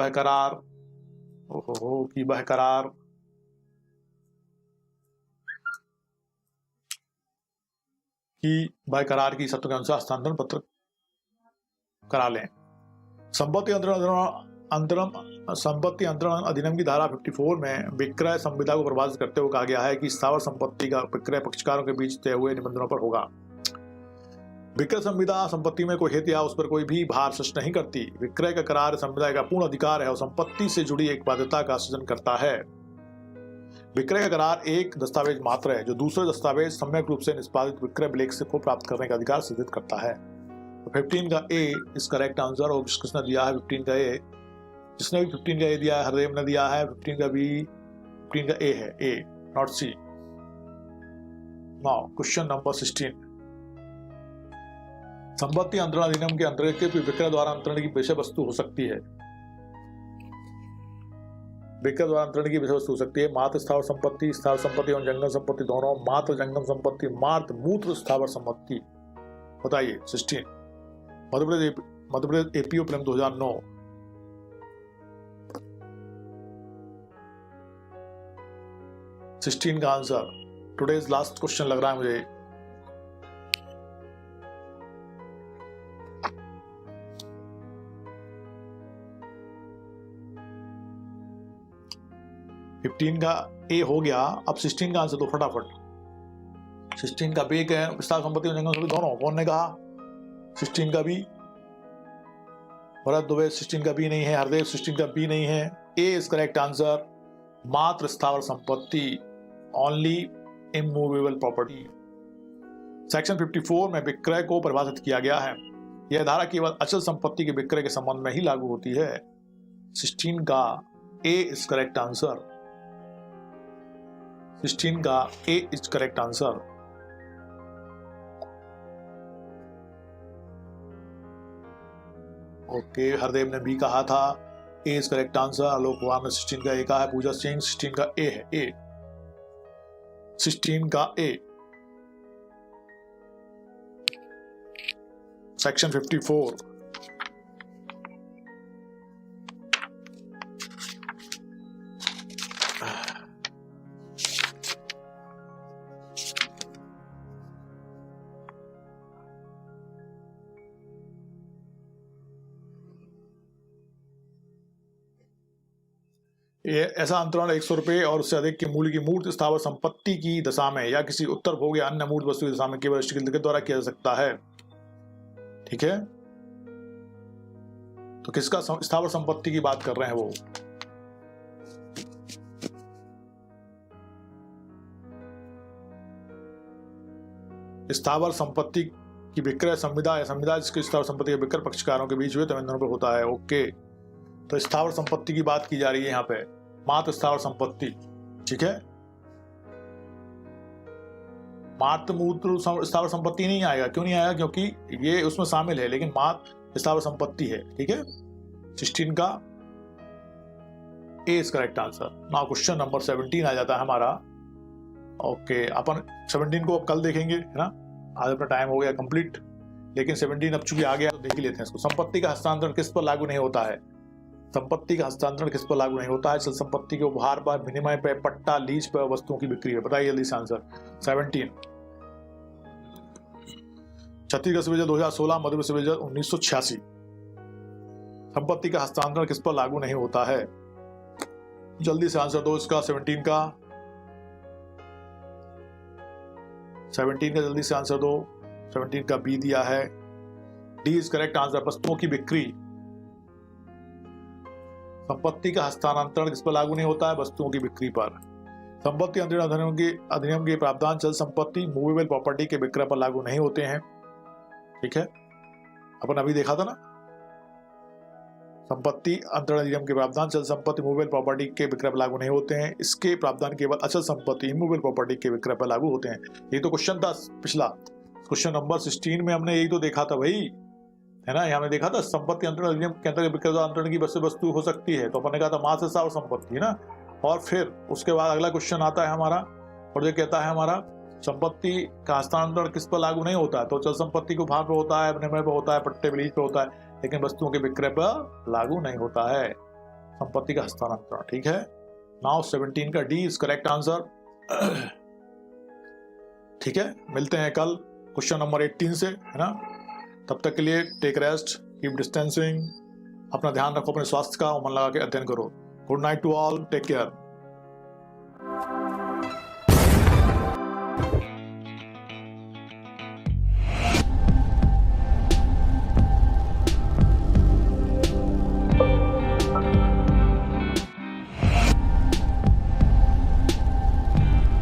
वह करार की शर्तों के अनुसार हस्तांतरण पत्र करा लें। संपत्ति अंतरण अधिनियम की धारा 54 में विक्रय संविदा को परिभाषित करते हुए कहा गया है कि स्थावर संपत्ति का विक्रय पक्षकारों के बीच तय हुए निबंधनों पर होगा। विक्रय संविदा संपत्ति में कोई हित या उस पर कोई भी भार सृष्ट नहीं करती। विक्रय का करार संविदा का पूर्ण अधिकार है और संपत्ति से जुड़ी एक बाध्यता का सृजन करता है। विक्रय का करार एक दस्तावेज मात्र है जो दूसरे दस्तावेज सम्यक रूप से निष्पादित विक्रय विलेख को प्राप्त करने का अधिकार सिद्ध करता है। तो 15 का ए इस करेक्ट आंसर। और किसने दिया है 15 का ए? जिसने भी 15 का ए दिया है हरदेव ने दिया है। 15 का बी, 15 का ए है, A not C. Now question number 16। संपत्ति अंतरण अधिनियम के अंतर्गत विक्रय द्वारा अंतरण की विषय वस्तु हो सकती है। विक्रय द्वारा अंतरण की विषय वस्तु हो सकती है मात्र स्थावर संपत्ति और जंगम संपत्ति दोनों। मात्र जंगम संपत्ति, मात्र मूत्र स्थावर संपत्ति। बताइए 16। मध्य प्रदेश एपीओ प्रेम 2009। सिक्सटीन का आंसर। टुडेज लास्ट क्वेश्चन लग रहा है मुझे। फिफ्टीन का ए हो गया, अब 16 का आंसर दो फटाफट। 16 का बी है विस्तार संपत्ति और जंगम संपत्ति दोनों। कौन ने कहा 16 का बी? भरत दुबे 16 का बी नहीं है। हरदेव 16 का बी नहीं है। A is correct answer. मात्र स्थावर संपत्ति, ओनली इमूवेबल प्रॉपर्टी। सेक्शन 54 में विक्रय को परिभाषित किया गया है। यह धारा केवल अचल संपत्ति के विक्रय के संबंध में ही लागू होती है। 16 का ए इज करेक्ट आंसर। 16 का A is correct answer. Okay, Hardev ने बी कहा था। A is correct answer. Alok Kumar ने 16 का ए कहा है। पूजा सिंह 16 का ए है। ए 16 का ए। सेक्शन 54। ऐसा अंतरण 100 रुपए और उससे अधिक के मूल्य की मूर्त स्थावर संपत्ति की दशा में या किसी उत्तर भोग या अन्य मूर्त वस्तु की दशा में केवल के द्वारा किया जा सकता है। ठीक है, तो किसका स्थावर संपत्ति की बात कर रहे हैं वो? स्थावर संपत्ति की विक्रय संविदा या संविदा जिसके स्थावर संपत्ति के विक्रय पक्षकारों के बीच हुए तमें पर होता है। ओके, तो स्थावर संपत्ति की बात की जा रही है यहाँ पे, मात्र स्थावर संपत्ति। ठीक है, मात्र मूत्र स्थावर संपत्ति नहीं आएगा। क्यों नहीं आएगा? क्योंकि ये उसमें शामिल है, लेकिन मात्र स्थावर संपत्ति है। ठीक है, 16 का A is correct answer. Now question number 17 आ जाता है हमारा। ओके, अपन 17 को अब कल देखेंगे, है ना। आज अपना टाइम हो गया कंप्लीट, लेकिन 17 अब चूंकि आ गया तो देख ही लेते हैं इसको। संपत्ति का हस्तांतरण किस पर लागू नहीं होता है? संपत्ति का हस्तांतरण किस पर लागू नहीं होता है? चल संपत्ति के उपहार पर, विनिमय पे, पट्टा, लीज पर, वस्तुओं की बिक्री पर। बताइए जल्दी से answer. 17 Chhattisgarh civil 2016, Madhya Pradesh civil 1986। संपत्ति का हस्तांतरण किस पर लागू नहीं होता है? जल्दी से आंसर दो इसका। 17 का 17 का जल्दी से आंसर दो। 17 का बी दिया है। D is correct answer. वस्तुओं की बिक्री। संपत्ति का हस्तांतरण किस पर लागू नहीं होता है? वस्तुओं की बिक्री पर। संपत्ति अधिनियम के प्रावधान चल संपत्ति, मूवेबल प्रॉपर्टी के विक्रय पर लागू नहीं होते हैं। ठीक है, अपन अभी देखा था ना। संपत्ति अंतरण अधिनियम के प्रावधान चल संपत्ति, मूवेबल प्रॉपर्टी के विक्रय पर लागू नहीं होते हैं। इसके प्रावधान केवल अचल संपत्ति, इमूवेबल प्रॉपर्टी के विक्रय पर लागू होते हैं। ये तो क्वेश्चन था पिछला, क्वेश्चन नंबर 16 में हमने यही तो देखा था भाई, है ना। हमने देखा था संपत्ति अंतरण अधिनियम के अंतर्गत विक्रय अंतरण की वस्तु हो सकती है, तो अपन ने कहा था मात्र स्थावर संपत्ति, है ना। और फिर उसके बाद अगला क्वेश्चन आता है हमारा, और जो कहता है हमारा संपत्ति का हस्तांतरण किस पर लागू नहीं होता है? तो चल संपत्ति को भाग पे होता है, विनिमय पे होता है, पट्टे लीज पे होता है, लेकिन वस्तुओं के विक्रय पर लागू नहीं होता है संपत्ति का हस्तांतरण। ठीक है, नाउ 17 का डी इज करेक्ट आंसर। ठीक है, मिलते हैं कल क्वेश्चन नंबर 18 से, है ना। तब तक के लिए टेक रेस्ट, कीप डिस्टेंसिंग, अपना ध्यान रखो अपने स्वास्थ्य का और मन लगा के अध्ययन करो। Good night to all, take care.